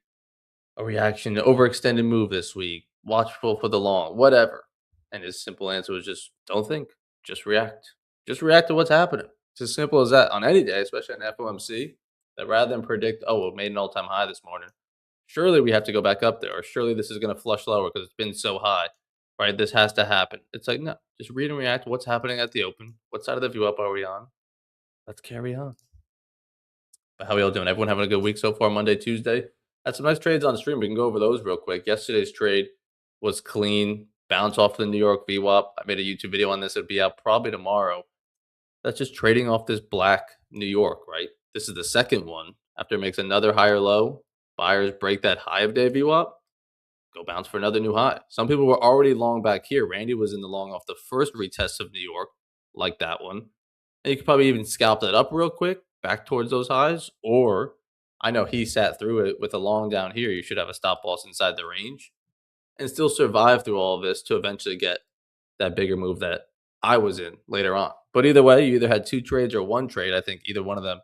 a reaction to overextended move this week, watchful for the long, whatever. And his simple answer was just don't think, just react. Just react to what's happening. It's as simple as that on any day, especially on FOMC, that rather than predict, oh, it made an all-time high this morning, surely we have to go back up there, or surely this is going to flush lower because it's been so high, right? This has to happen. It's like, no, just read and react to what's happening at the open. What side of the view up are we on? Let's carry on. But how are we all doing? Everyone having a good week so far, Monday, Tuesday? Had some nice trades on stream. We can go over those real quick. Yesterday's trade was clean. Bounce off the New York VWAP. I made a YouTube video on this. It'll be out probably tomorrow. That's just trading off this black New York, right? This is the second one. After it makes another higher low, buyers break that high of day VWAP, go bounce for another new high. Some people were already long back here. Randy was in the long off the first retest of New York, like that one. And you could probably even scalp that up real quick, back towards those highs. Or I know he sat through it with a long down here. You should have a stop loss inside the range and still survive through all of this to eventually get that bigger move that I was in later on. But either way, you either had two trades or one trade. I think either one of them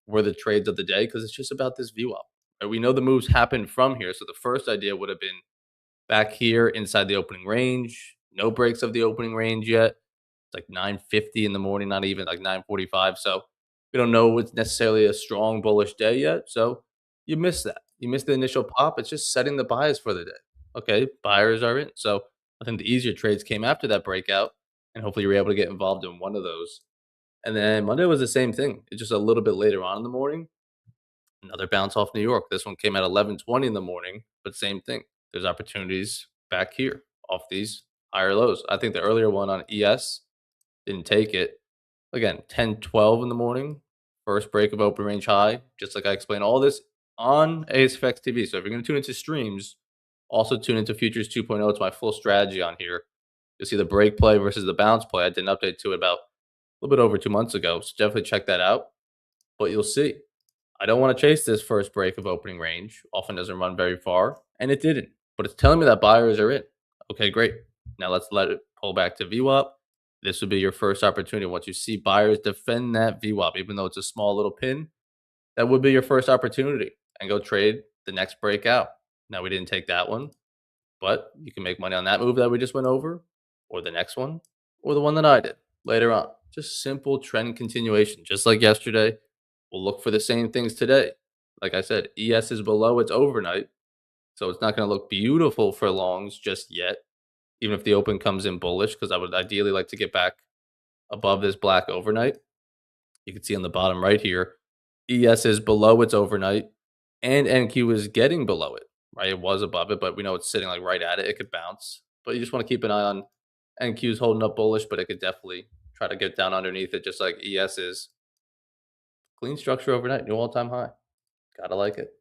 were the trades of the day because it's just about this view up. Right? We know the moves happen from here. So the first idea would have been back here inside the opening range. No breaks of the opening range yet. It's like 9:50 in the morning, not even like 9:45. So we don't know it's necessarily a strong bullish day yet. So you missed that. You missed the initial pop. It's just setting the bias for the day. Okay, buyers are in. So I think the easier trades came after that breakout. And hopefully you were able to get involved in one of those. And then Monday was the same thing. It's just a little bit later on in the morning. Another bounce off New York. This one came at 11:20 in the morning, but same thing. There's opportunities back here off these higher lows. I think the earlier one on ES didn't take it. Again, 10:12 in the morning, first break of open range high. Just like I explained all this on ASFX TV. So if you're going to tune into streams, also tune into Futures 2.0. It's my full strategy on here. You'll see the break play versus the bounce play. I did an update to it about a little bit over 2 months ago. So definitely check that out. But you'll see. I don't want to chase this first break of opening range. Often doesn't run very far. And it didn't. But it's telling me that buyers are in. Okay, great. Now let's let it pull back to VWAP. This would be your first opportunity. Once you see buyers defend that VWAP, even though it's a small little pin, that would be your first opportunity. And go trade the next breakout. Now we didn't take that one. But you can make money on that move that we just went over, or the next one, or the one that I did later on. Just simple trend continuation. Just like yesterday, we'll look for the same things today. Like I said, ES is below its overnight, so it's not going to look beautiful for longs just yet, even if the open comes in bullish, because I would ideally like to get back above this black overnight. You can see on the bottom right here, ES is below its overnight, and NQ is getting below it. Right, it was above it, but we know it's sitting like right at it. It could bounce, but you just want to keep an eye on NQ's holding up bullish, but it could definitely try to get down underneath it, just like ES is. Clean structure overnight, new all-time high. Gotta like it.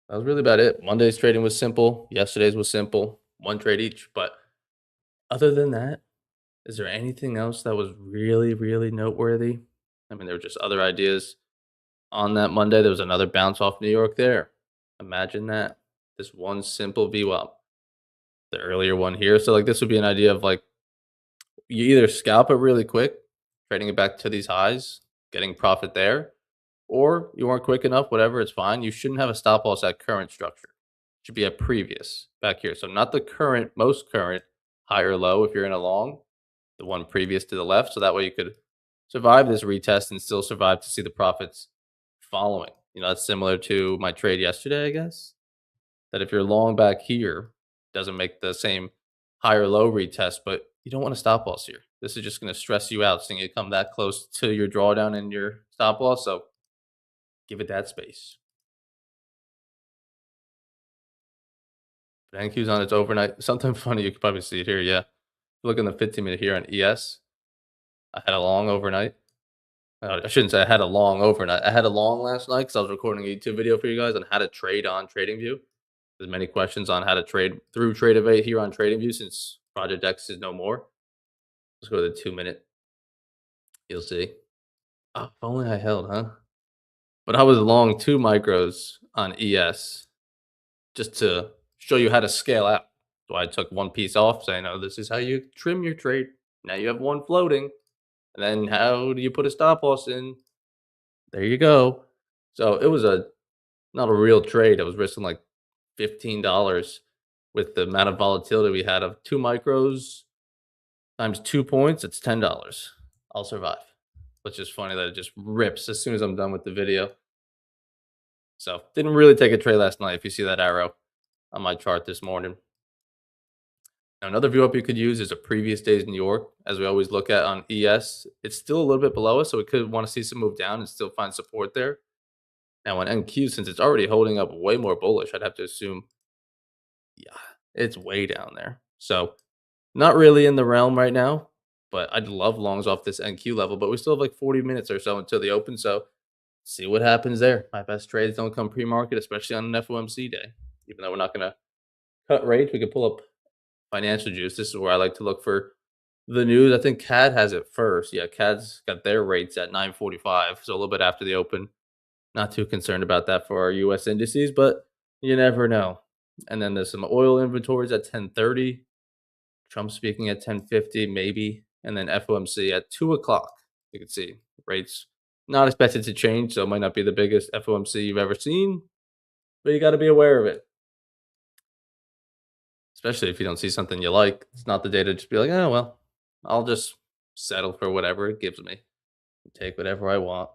That was really about it. Monday's trading was simple. Yesterday's was simple. One trade each. But other than that, is there anything else that was really, really noteworthy? I mean, there were just other ideas. On that Monday, there was another bounce off New York there. Imagine that. This one simple VWAP. The earlier one here. So, like, this would be an idea of, like, you either scalp it really quick, trading it back to these highs, getting profit there, or you weren't quick enough, whatever, it's fine. You shouldn't have a stop loss at current structure. It should be at previous back here. So, not the current, most current, high or low if you're in a long, the one previous to the left. So, that way you could survive this retest and still survive to see the profits following. You know, that's similar to my trade yesterday, I guess. That if you're long back here, doesn't make the same high or low retest, but you don't want to stop loss here. This is just going to stress you out seeing it come that close to your drawdown and your stop loss. So give it that space. But NQ's on its overnight. Something funny, you can probably see it here. Yeah. Look in the 15-minute here on ES. I had a long overnight. I shouldn't say I had a long overnight. I had a long last night because I was recording a YouTube video for you guys on how to trade on TradingView. There's many questions on how to trade through Tradeovate here on TradingView since Project X is no more. Let's go to the 2-minute. You'll see. Oh, if only I held, huh? But I was long 2 micros on ES just to show you how to scale out. So I took one piece off saying, "Oh, this is how you trim your trade. Now you have one floating. And then how do you put a stop loss in? There you go." So it was not a real trade. I was risking like $15 with the amount of volatility we had of 2 micros times 2 points, it's $10. I'll survive. Which is funny that it just rips as soon as I'm done with the video. So didn't really take a trade last night if you see that arrow on my chart this morning. Now, another view up you could use is a previous day's New York, as we always look at on ES. It's still a little bit below us, so we could want to see some move down and still find support there. Now on NQ, since it's already holding up way more bullish, I'd have to assume, yeah, it's way down there. So not really in the realm right now, but I'd love longs off this NQ level, but we still have like 40 minutes or so until the open, so see what happens there. My best trades don't come pre-market, especially on an FOMC day. Even though we're not going to cut rates, we could pull up financial juice. This is where I like to look for the news. I think CAD has it first. Yeah, CAD's got their rates at 9:45, so a little bit after the open. Not too concerned about that for our US indices, but you never know. And then there's some oil inventories at 10:30. Trump speaking at 10:50, maybe. And then FOMC at 2 o'clock. You can see rates not expected to change, so it might not be the biggest FOMC you've ever seen, but you got to be aware of it. Especially if you don't see something you like. It's not the day to just be like, oh, well, I'll just settle for whatever it gives me. Take whatever I want.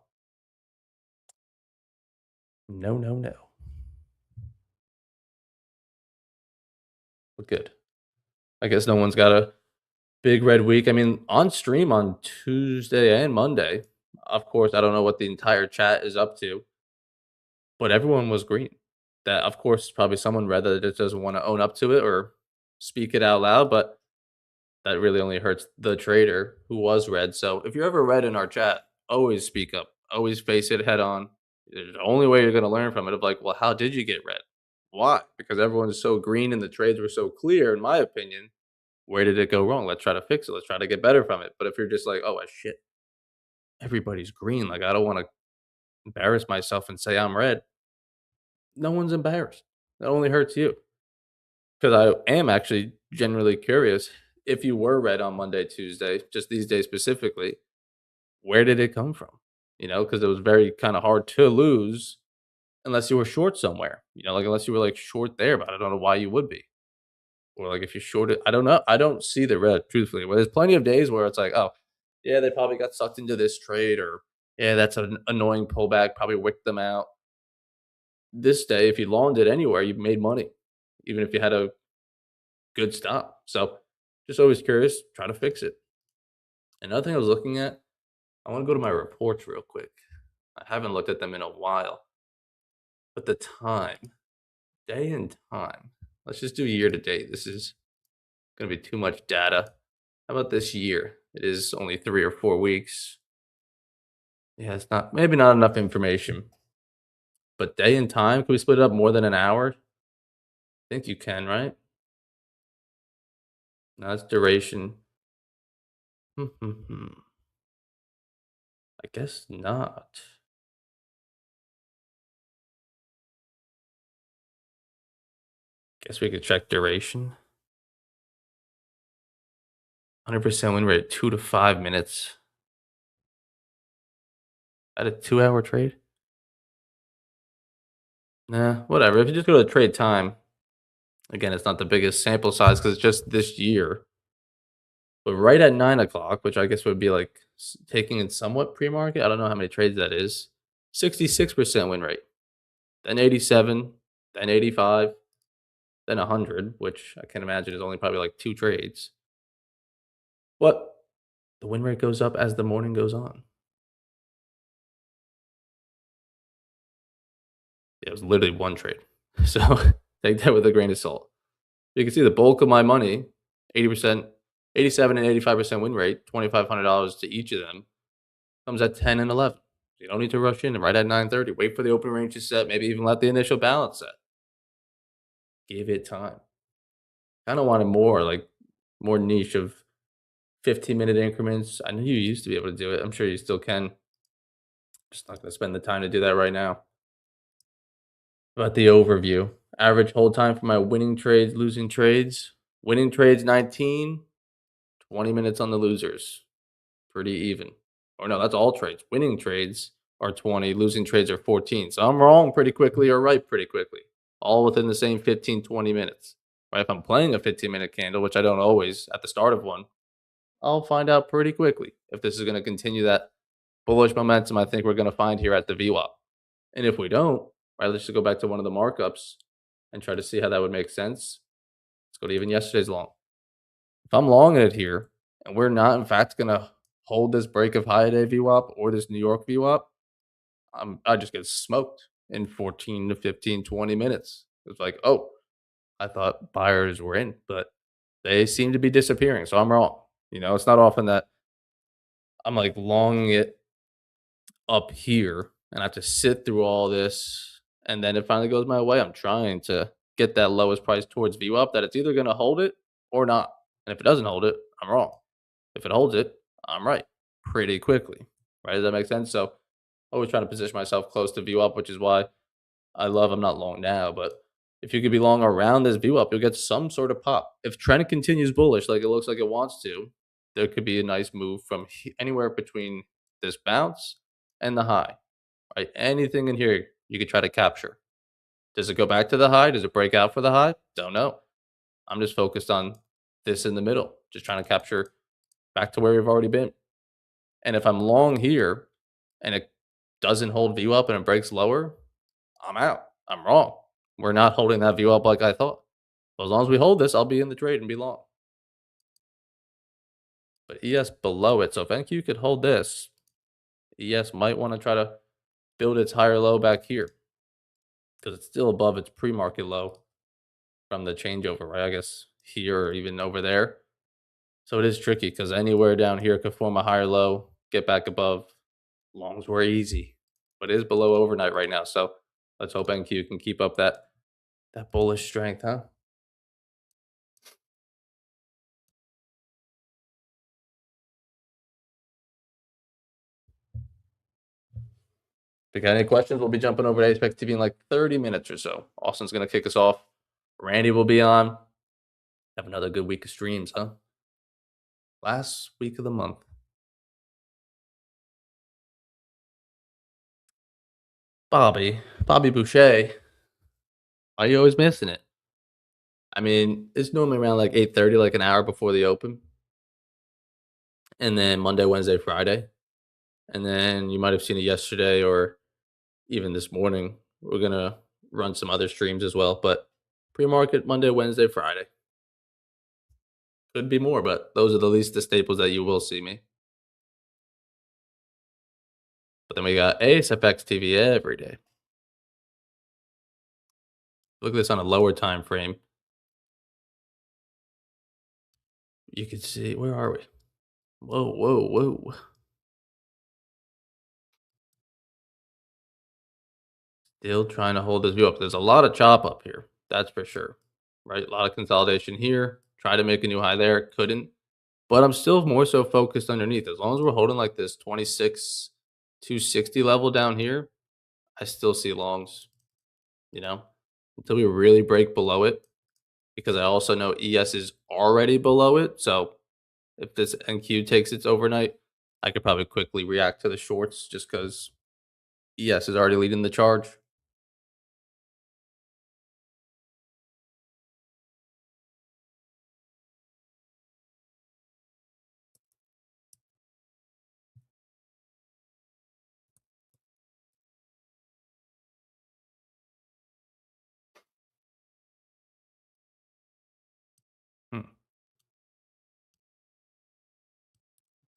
No, no, no. But good. I guess no one's got a big red week. I mean, on stream on Tuesday and Monday, of course, I don't know what the entire chat is up to, but everyone was green. That, of course, is probably someone red that just doesn't want to own up to it or speak it out loud, but that really only hurts the trader who was red. So if you're ever red in our chat, always speak up, always face it head on. The only way you're going to learn from it of like, well, how did you get red? Why? Because everyone is so green and the trades were so clear, in my opinion. Where did it go wrong? Let's try to fix it. Let's try to get better from it. But if you're just like, oh, shit, everybody's green. Like, I don't want to embarrass myself and say I'm red. No one's embarrassed. That only hurts you. Because I am actually genuinely curious, if you were red on Monday, Tuesday, just these days specifically, where did it come from? You know, because it was very kind of hard to lose unless you were short somewhere. You know, like unless you were like short there, but I don't know why you would be. Or like if you short it, I don't know. I don't see the red, truthfully. Well, there's plenty of days where it's like, oh, yeah, they probably got sucked into this trade, or yeah, that's an annoying pullback, probably wicked them out. This day, if you longed it anywhere, you made money, even if you had a good stop. So just always curious, try to fix it. Another thing I was looking at, I want to go to my reports real quick. I haven't looked at them in a while. But the time, day and time. Let's just do year to date. This is going to be too much data. How about this year? It is only 3 or 4 weeks. Yeah, it's not, maybe not enough information. But day and time, can we split it up more than an hour? I think you can, right? No, that's duration. I guess not. Guess we could check duration. 100% win rate, 2 to 5 minutes. At a 2-hour trade? Nah, whatever. If you just go to trade time, again, it's not the biggest sample size because it's just this year. But right at 9 o'clock, which I guess would be like taking in somewhat pre-market. I don't know how many trades that is. 66% win rate. Then 87, then 85, then 100, which I can imagine is only probably like 2 trades. But the win rate goes up as the morning goes on. It was literally 1 trade. So take that with a grain of salt. You can see the bulk of my money, 80%, 87 and 85% win rate, $2,500 to each of them, comes at 10 and 11. You don't need to rush in and right at 9:30. Wait for the open range to set, maybe even let the initial balance set. Give it time. Kind of wanted more niche of 15-minute increments. I know you used to be able to do it. I'm sure you still can. Just not going to spend the time to do that right now. About the overview, average hold time for my winning trades, losing trades. Winning trades 19, 20 minutes on the losers. Pretty even. Or no, that's all trades. Winning trades are 20, losing trades are 14. So I'm wrong pretty quickly or right pretty quickly. All within the same 15, 20 minutes. Right? If I'm playing a 15-minute candle, which I don't always at the start of one, I'll find out pretty quickly if this is going to continue that bullish momentum I think we're going to find here at the VWAP. And if we don't, right, let's just go back to one of the markups and try to see how that would make sense. Let's go to even yesterday's long. If I'm long in it here, and we're not, in fact, going to hold this break of high day VWAP or this New York VWAP, I just get smoked in 14 to 15, 20 minutes. It's like, oh, I thought buyers were in, but they seem to be disappearing. So I'm wrong. It's not often that I'm like longing it up here and I have to sit through all this and then it finally goes my way. I'm trying to get that lowest price towards VWAP that it's either going to hold it or not. And if it doesn't hold it, I'm wrong. If it holds it, I'm right pretty quickly. Right? Does that make sense? So always trying to position myself close to VWAP, which is why I'm not long now, but if you could be long around this VWAP, you'll get some sort of pop. If trend continues bullish like it looks like it wants to, there could be a nice move from anywhere between this bounce and the high. Right? Anything in here you could try to capture. Does it go back to the high? Does it break out for the high? Don't know. I'm just focused on this in the middle, just trying to capture back to where we've already been. And if I'm long here and it doesn't hold VWAP and it breaks lower, I'm out. I'm wrong. We're not holding that view up like I thought. So as long as we hold this, I'll be in the trade and be long. But ES below it. So if NQ could hold this, ES might want to try to build its higher low back here because it's still above its pre-market low from the changeover, right? I guess here or even over there. So it is tricky because anywhere down here could form a higher low, get back above. Longs were easy, but it is below overnight right now. So let's hope NQ can keep up that bullish strength, huh? If you got any questions, we'll be jumping over to Apex TV in like 30 minutes or so. Austin's going to kick us off. Randy will be on. Have another good week of streams, huh? Last week of the month. Bobby Boucher. Why are you always missing it? I mean, it's normally around like 8:30, like an hour before the open. And then Monday, Wednesday, Friday. And then you might have seen it yesterday or even this morning. We're going to run some other streams as well. But pre-market Monday, Wednesday, Friday. Could be more, but those are the least the staples that you will see me. But then we got ASFX TV every day. Look at this on a lower time frame. You can see, where are we? Whoa. Still trying to hold this view up. There's a lot of chop up here. That's for sure. Right? A lot of consolidation here. Try to make a new high there. Couldn't. But I'm still more so focused underneath. As long as we're holding like this 26, 260 level down here, I still see longs, until we really break below it. Because I also know ES is already below it. So if this NQ takes its overnight, I could probably quickly react to the shorts just because ES is already leading the charge.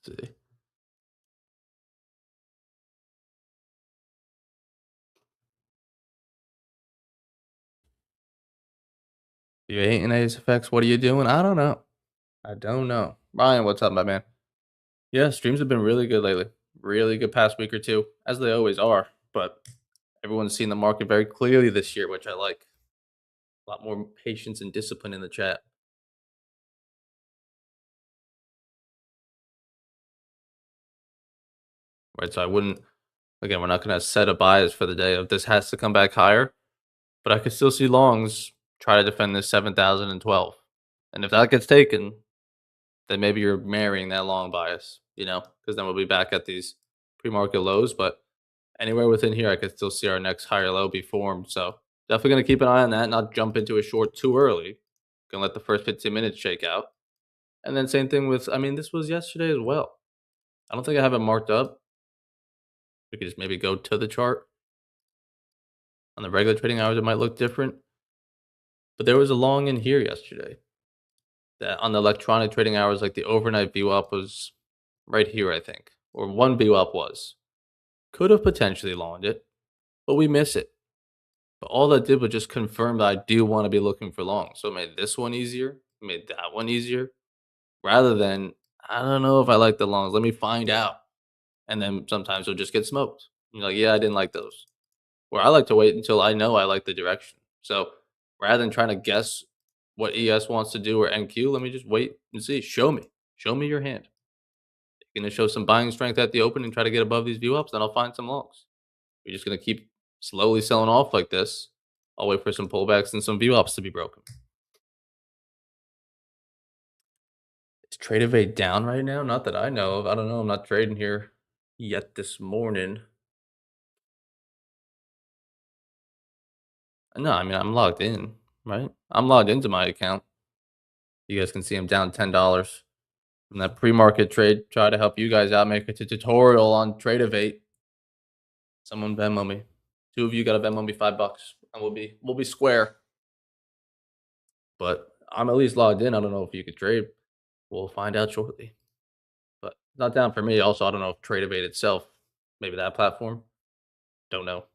Let's see. You hating ASFX? What are you doing? I don't know. Ryan, what's up, my man? Yeah, streams have been really good lately. Really good past week or two, as they always are. But everyone's seen the market very clearly this year, which I like. A lot more patience and discipline in the chat. Right, so I wouldn't Again, we're not going to set a bias for the day of this has to come back higher, but I could still see longs try to defend this 7,012. And if that gets taken, then maybe you're marrying that long bias, because then we'll be back at these pre-market lows. But anywhere within here, I could still see our next higher low be formed. So definitely going to keep an eye on that, not jump into a short too early. Gonna let the first 15 minutes shake out. And then same thing with, this was yesterday as well. I don't think I have it marked up. We could just maybe go to the chart. On the regular trading hours, it might look different. But there was a long in here yesterday that on the electronic trading hours, like the overnight VWAP was right here, I think. Or one VWAP was. Could have potentially longed it, but we miss it. But all that did was just confirm that I do want to be looking for long. So it made this one easier, made that one easier. Rather than, I don't know if I like the longs. Let me find out. And then sometimes they'll just get smoked. You're like, yeah, I didn't like those. Where I like to wait until I know I like the direction. So rather than trying to guess what ES wants to do or NQ, let me just wait and see. Show me. Show me your hand. You're going to show some buying strength at the open and try to get above these view ups, then I'll find some longs. You're just going to keep slowly selling off like this. I'll wait for some pullbacks and some view ups to be broken. Is Trade of 8 down right now? Not that I know of. I don't know. I'm not trading here yet this morning. No, I'm logged in, right? I'm logged into my account. You guys can see I'm down $10 from that pre-market trade. Try to help you guys out, make a tutorial on Trade of 8. Someone Venmo me. 2 of you got to Venmo me $5, and we'll be square. But I'm at least logged in. I don't know if you could trade. We'll find out shortly. But not down for me. Also, I don't know if Trade of 8 itself, maybe that platform. Don't know.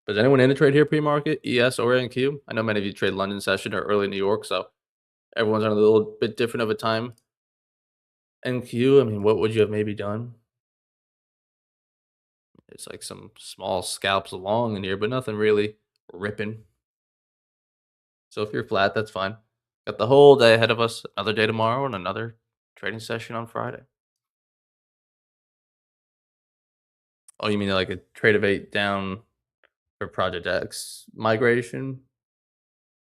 But is anyone in a trade here pre-market, ES or NQ? I know many of you trade London session or early New York, so everyone's on a little bit different of a time. NQ, what would you have maybe done? It's like some small scalps along in here, but nothing really ripping. So if you're flat, that's fine. Got the whole day ahead of us, another day tomorrow, and another trading session on Friday. Oh, you mean like a Trade of 8 down for Project X migration?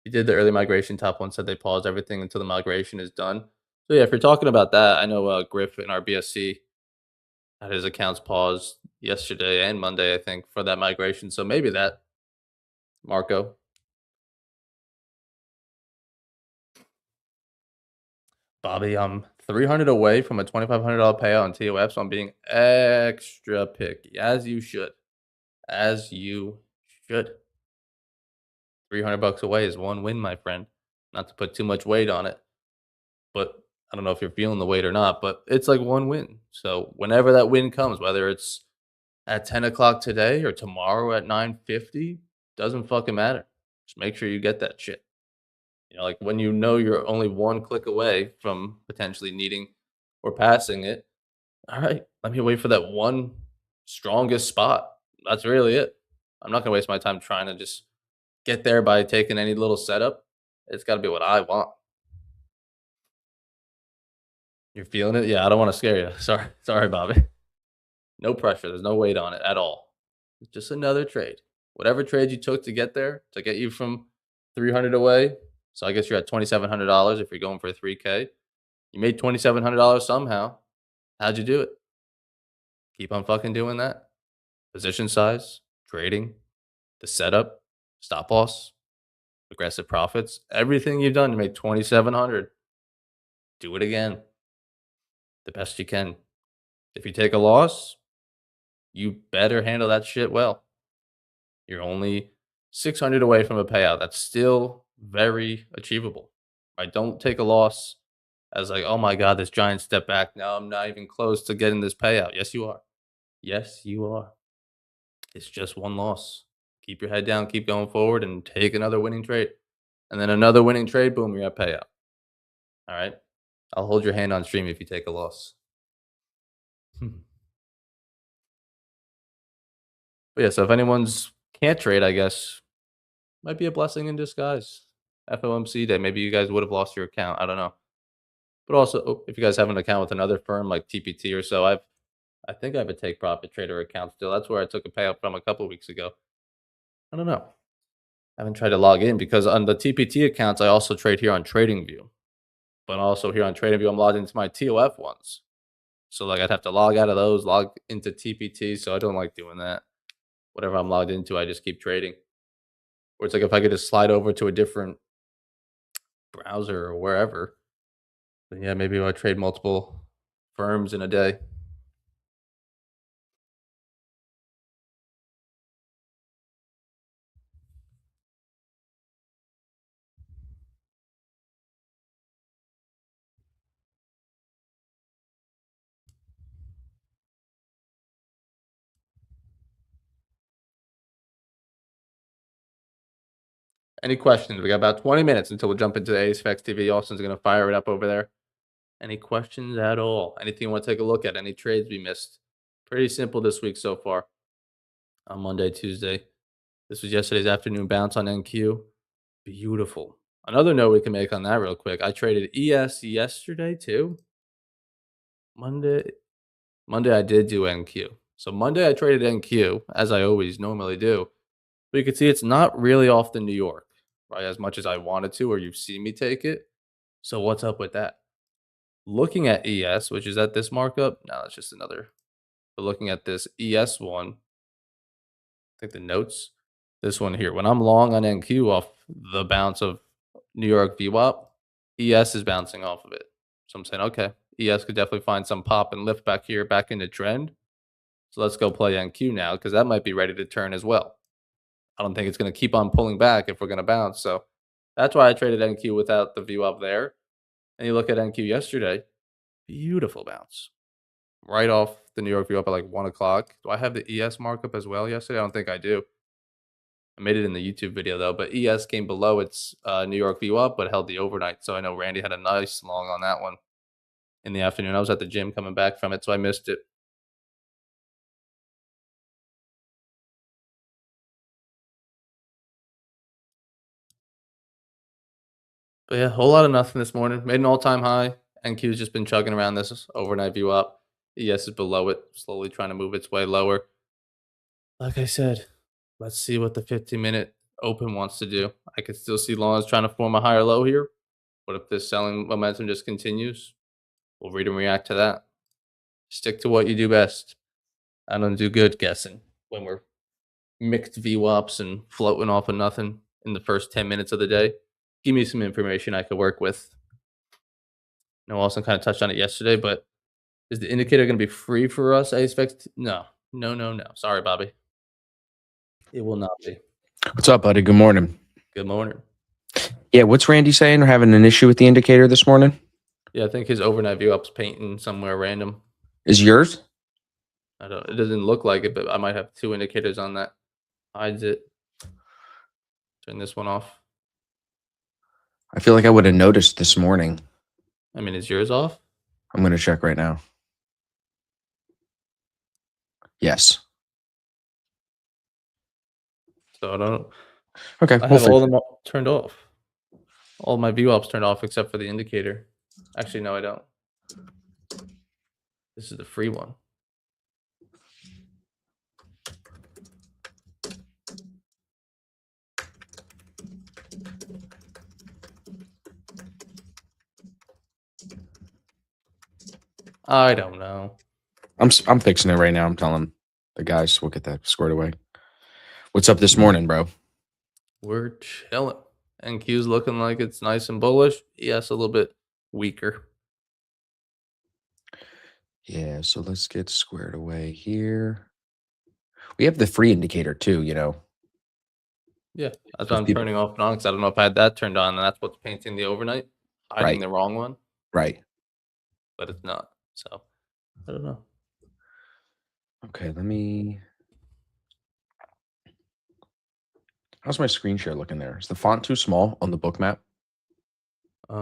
You did the early migration. Top one said they paused everything until the migration is done. So yeah, if you're talking about that, I know Griff in our BSC had his accounts paused yesterday and Monday, I think, for that migration. So maybe that, Marco. Bobby, I'm 300 away from a $2,500 payout on TOF, so I'm being extra picky, as you should. As you should. $300 away is one win, my friend. Not to put too much weight on it, but I don't know if you're feeling the weight or not, but it's like one win. So whenever that win comes, whether it's at 10 o'clock today or tomorrow at 9:50, doesn't fucking matter. Just make sure you get that shit. Like when you know you're only one click away from potentially needing or passing it. All right, let me wait for that one strongest spot. That's really it. I'm not gonna waste my time trying to just get there by taking any little setup. It's got to be what I want. You're feeling it? Yeah, I don't want to scare you. Sorry, Bobby. No pressure. There's no weight on it at all. It's just another trade. Whatever trade you took to get there, to get you from 300 away. So I guess you're at $2,700 if you're going for a 3K. You made $2,700 somehow. How'd you do it? Keep on fucking doing that. Position size, trading, the setup, stop loss, aggressive profits, everything you've done to make $2,700. Do it again. The best you can. If you take a loss, you better handle that shit well. You're only 600 away from a payout. That's still very achievable. Right? Don't take a loss as like, oh my God, this giant step back. Now I'm not even close to getting this payout. Yes, you are. Yes, you are. It's just one loss. Keep your head down, keep going forward, and take another winning trade. And then another winning trade, boom, you're at payout. All right? I'll hold your hand on stream if you take a loss. But yeah, so if anyone's can't trade, I guess, might be a blessing in disguise. FOMC day, maybe you guys would have lost your account. I don't know. But also, if you guys have an account with another firm like TPT or so, I've I think I have a take profit trader account still. That's where I took a payout from a couple weeks ago. I don't know. I haven't tried to log in because on the TPT accounts, I also trade here on TradingView. But also here on TradingView, I'm logged into my TOF ones. So like I'd have to log out of those, log into TPT. So I don't like doing that. Whatever I'm logged into, I just keep trading. Or it's like if I could just slide over to a different browser or wherever, then yeah, maybe I trade multiple firms in a day. Any questions? We got about 20 minutes until we jump into the ASFX TV. Austin's going to fire it up over there. Any questions at all? Anything you want to take a look at? Any trades we missed? Pretty simple this week so far. On Monday, Tuesday. This was yesterday's afternoon bounce on NQ. Beautiful. Another note we can make on that real quick. I traded ES yesterday too. Monday I did do NQ. So Monday I traded NQ as I always normally do. But you can see it's not really off the New York, right? As much as I wanted to, or you've seen me take it. So what's up with that? Looking at ES, which is at this markup. No, it's just another. But looking at this ES one, I think the notes, this one here. When I'm long on NQ off the bounce of New York VWAP, ES is bouncing off of it. So I'm saying, okay, ES could definitely find some pop and lift back here, back into trend. So let's go play NQ now because that might be ready to turn as well. I don't think it's going to keep on pulling back if we're going to bounce. So that's why I traded NQ without the VWAP there. And you look at NQ yesterday, beautiful bounce. Right off the New York VWAP at like 1 o'clock. Do I have the ES markup as well yesterday? I don't think I do. I made it in the YouTube video though, but ES came below its New York VWAP, but held the overnight. So I know Randy had a nice long on that one in the afternoon. I was at the gym coming back from it, so I missed it. But yeah, whole lot of nothing this morning. Made an all-time high. NQ's just been chugging around this overnight VWAP. ES is below it, slowly trying to move its way lower. Like I said, let's see what the 15-minute open wants to do. I could still see longs trying to form a higher low here. But if this selling momentum just continues, we'll read and react to that. Stick to what you do best. I don't do good guessing when we're mixed VWAPs and floating off of nothing in the first 10 minutes of the day. Give me some information I could work with. No, Austin kind of touched on it yesterday, but is the indicator going to be free for us, ASFX? No. Sorry, Bobby. It will not be. What's up, buddy? Good morning. Good morning. Yeah, what's Randy saying? We're having an issue with the indicator this morning? Yeah, I think his overnight view up's painting somewhere random. Is yours? It doesn't look like it, but I might have 2 indicators on that. Hides it. Turn this one off. I feel like I would have noticed this morning. I mean, is yours off? I'm going to check right now. Yes. So I don't. Okay. I have all of them turned off. All my view ups turned off except for the indicator. Actually, no, I don't. This is the free one. I don't know. I'm fixing it right now. I'm telling the guys we'll get that squared away. What's up this morning, bro? We're chilling. NQ's looking like it's nice and bullish. ES a little bit weaker. Yeah, so let's get squared away here. We have the free indicator too, you know. Yeah, that's why I'm turning off and on because I don't know if I had that turned on, and that's what's painting the overnight, hiding the wrong one. Right. But it's not. So I don't know. Okay, let me. How's my screen share looking there? Is the font too small on the Bookmap? I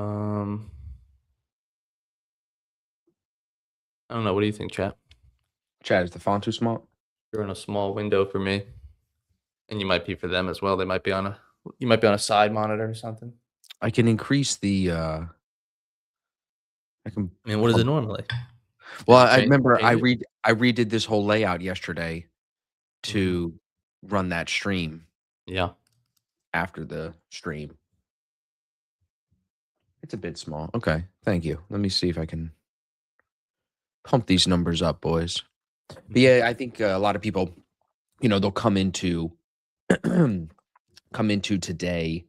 don't know. What do you think, chat? Chad, is the font too small? You're in a small window for me, and you might be for them as well. They might be on a side monitor or something. I can increase the. I mean, what is it normally? Well, Did you I remember change it? I redid this whole layout yesterday Mhm. to run that stream Yeah. after the stream. It's a bit small. Okay, thank you. Let me see if I can pump these numbers up, boys. But Mhm. yeah, I think a lot of people, they'll come into come into today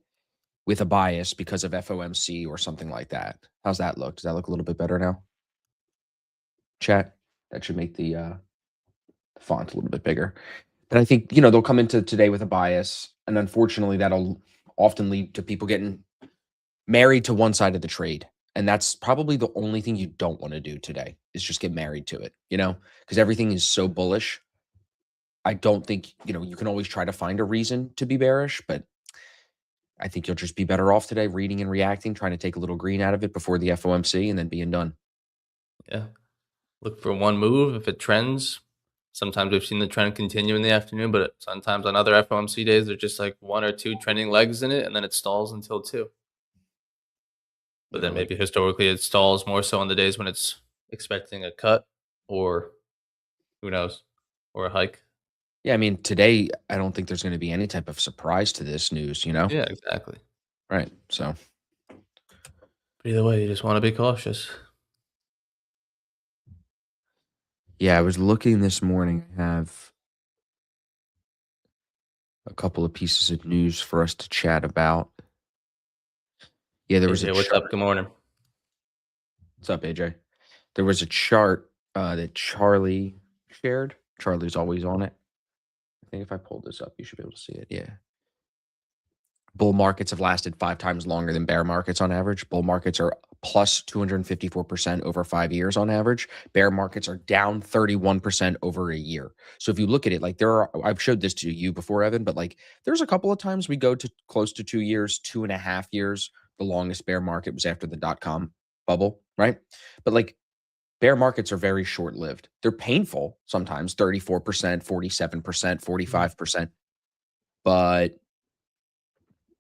with a bias because of FOMC or something like that. How's that look? Does that look a little bit better now? Chat. That should make the font a little bit bigger. But I think, they'll come into today with a bias, and unfortunately that'll often lead to people getting married to one side of the trade. And that's probably the only thing you don't want to do today is just get married to it, because everything is so bullish. I don't think, you can always try to find a reason to be bearish, but I think you'll just be better off today reading and reacting, trying to take a little green out of it before the FOMC and then being done. Yeah. Look for one move. If it trends, sometimes we've seen the trend continue in the afternoon, but sometimes on other FOMC days, there's just like one or two trending legs in it, and then it stalls until two. But then Literally. maybe historically it stalls more so on the days when it's expecting a cut or who knows, or a hike. Yeah, I mean, today I don't think there's going to be any type of surprise to this news, Yeah, exactly. Right. So, But either way, you just want to be cautious. yeah, I was looking this morning. I have a couple of pieces of news for us to chat about. Yeah, there was a AJ, what's up? chart. Good morning. What's up, AJ? There was a chart that Charlie shared. Charlie's always on it. I think if I pull this up, you should be able to see it. Yeah. Bull markets have lasted 5 times longer than bear markets on average. Bull markets are plus 254% over 5 years on average. Bear markets are down 31% over a year. So if you look at it, like I've showed this to you before, Evan, but like there's a couple of times we go to close to 2 years, 2.5 years. The longest bear market was after the dot-com bubble, right? But like bear markets are very short-lived. They're painful sometimes, 34%, 47%, 45%. But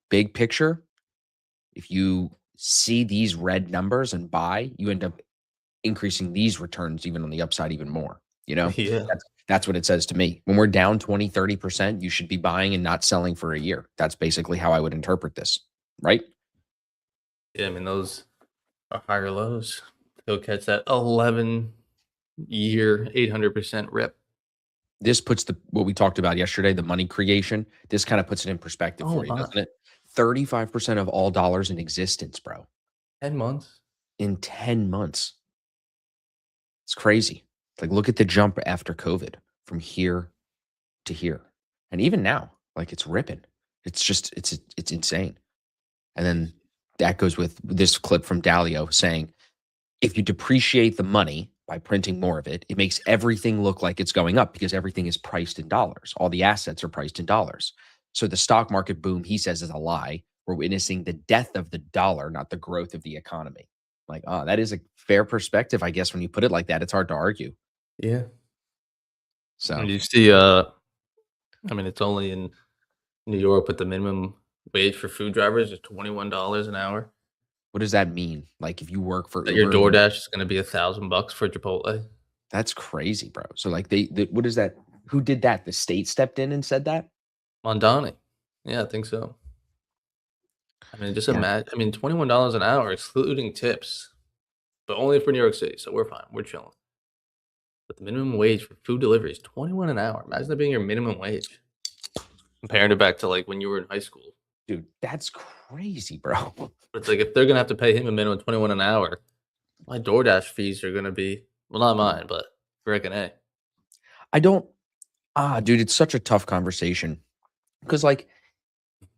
big picture, if you see these red numbers and buy, you end up increasing these returns even on the upside even more. Yeah. That's what it says to me. When we're down 20, 30%, you should be buying and not selling for a year. That's basically how I would interpret this, right? Yeah, I mean, those are higher lows. He'll catch that 11-year, 800% rip. This puts what we talked about yesterday, the money creation. This kind of puts it in perspective Oh, for you, my. doesn't it? 35% of all dollars in existence, bro, 10 months. in 10 months. It's crazy. Like, look at the jump after COVID from here to here. And even now, like it's ripping. It's insane. And then that goes with this clip from Dalio saying, if you depreciate the money by printing more of it, it makes everything look like it's going up because everything is priced in dollars. All the assets are priced in dollars. So the stock market boom, he says, is a lie. We're witnessing the death of the dollar, not the growth of the economy. Like, that is a fair perspective, I guess. When you put it like that, it's hard to argue. Yeah. So And you see, I mean, it's only in New York, but the minimum wage for food drivers is $21 an hour. what does that mean? Like if you work for That your Uber, DoorDash is gonna be $1,000 for Chipotle. that's crazy, bro. So like what is that? Who did that? The state stepped in and said that? Mondani. Yeah, I think so. I mean, just Yeah. imagine. I mean, $21 an hour, excluding tips, but only for New York City, so we're fine. We're chilling. But the minimum wage for food delivery is 21 an hour. Imagine that being your minimum wage. Comparing it back to like when you were in high school. Dude, that's crazy, bro. But it's like if they're gonna have to pay him a minimum 21 an hour, my DoorDash fees are gonna be not mine, but freaking A. I don't dude, it's such a tough conversation. Because like,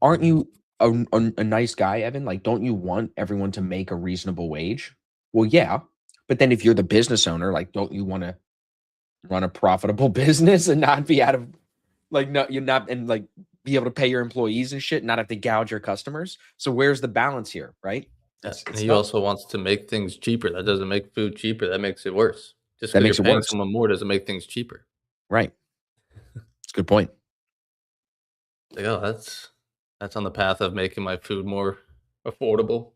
aren't you a nice guy, Evan? Like, don't you want everyone to make a reasonable wage? Well, yeah. But then if you're the business owner, like, don't you want to run a profitable business and not be out of like no you're not and like be able to pay your employees and shit, not have to gouge your customers? So where's the balance here, right? Yeah, It's and it's he tough. also wants to make things cheaper. That doesn't make food cheaper. That makes it worse. Just That because makes you're it paying worse. someone more doesn't make things cheaper. Right. It's a good point. Like, oh, that's on the path of making my food more affordable.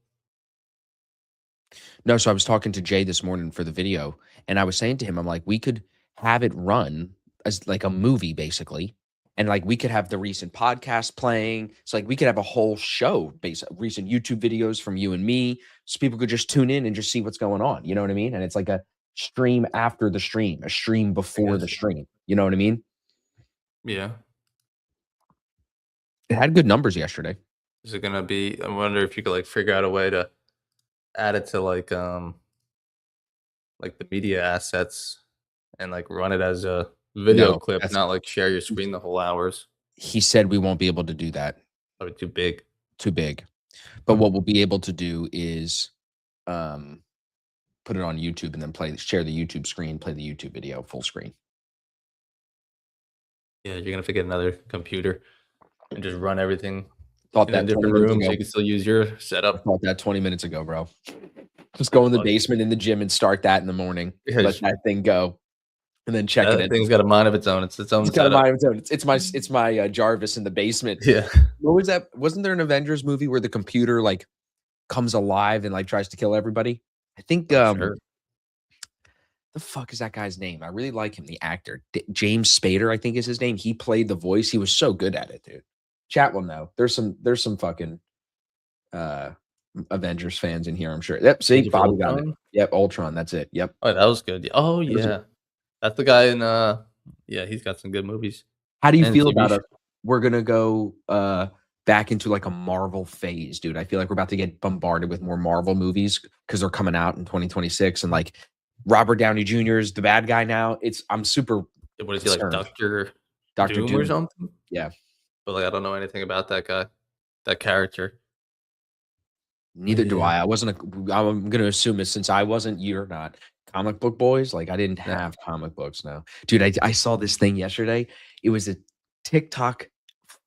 No, so I was talking to Jay this morning for the video, and I was saying to him, I'm like, we could have it run as like a movie, basically. And like we could have the recent podcast playing. So like we could have a whole show based recent YouTube videos from you and me. So people could just tune in and just see what's going on. You know what I mean? And it's like a stream after the stream, a stream before the guess. stream. You know what I mean? Yeah. It had good numbers yesterday. Is it gonna be? I wonder if you could like figure out a way to add it to like the media assets and like run it as a video No, clip, that's not like share your screen the whole hours. he said we won't be able to do that. That'd be too big. Too big. But what we'll be able to do is put it on YouTube and then share the YouTube screen, play the YouTube video full screen. Yeah, you're gonna have to get another computer and just run everything Thought in a that 20 different minutes room so ago. you can still use your setup. Thought that 20 minutes ago, bro. Just go in the Fuck. basement in the gym and start that in the morning. Yeah, Let just- that thing go, and then check That it in. thing's got a mind of its own. It's its own It's got a setup. mind of its own. It's my Jarvis in the basement. Yeah. What was that? Wasn't there an Avengers movie where the computer like comes alive and like tries to kill everybody? I think Sure. the fuck is that guy's name? I really like him, the actor. James Spader, I think is his name. He played the voice. He was so good at it, dude. Chat will know. There's some fucking Avengers fans in here, I'm sure. Yep, see, Age of Bobby got it. Ultron? Yep, Ultron, that's it. Yep. Oh, that was good. Oh was a- yeah. That's the guy in yeah, he's got some good movies. How do you And feel TV about show. it? We're gonna go back into like a Marvel phase, dude. I feel like we're about to get bombarded with more Marvel movies because they're coming out in 2026, and like Robert Downey Jr. is the bad guy now. I'm super What is he like, concerned. Doctor Doom or something? Yeah. But like I don't know anything about that guy, that character. Neither do Yeah. I. I'm gonna assume it since I wasn't, you're not comic book boys. Like I didn't Yeah. have comic books now. Dude, I saw this thing yesterday. It was a TikTok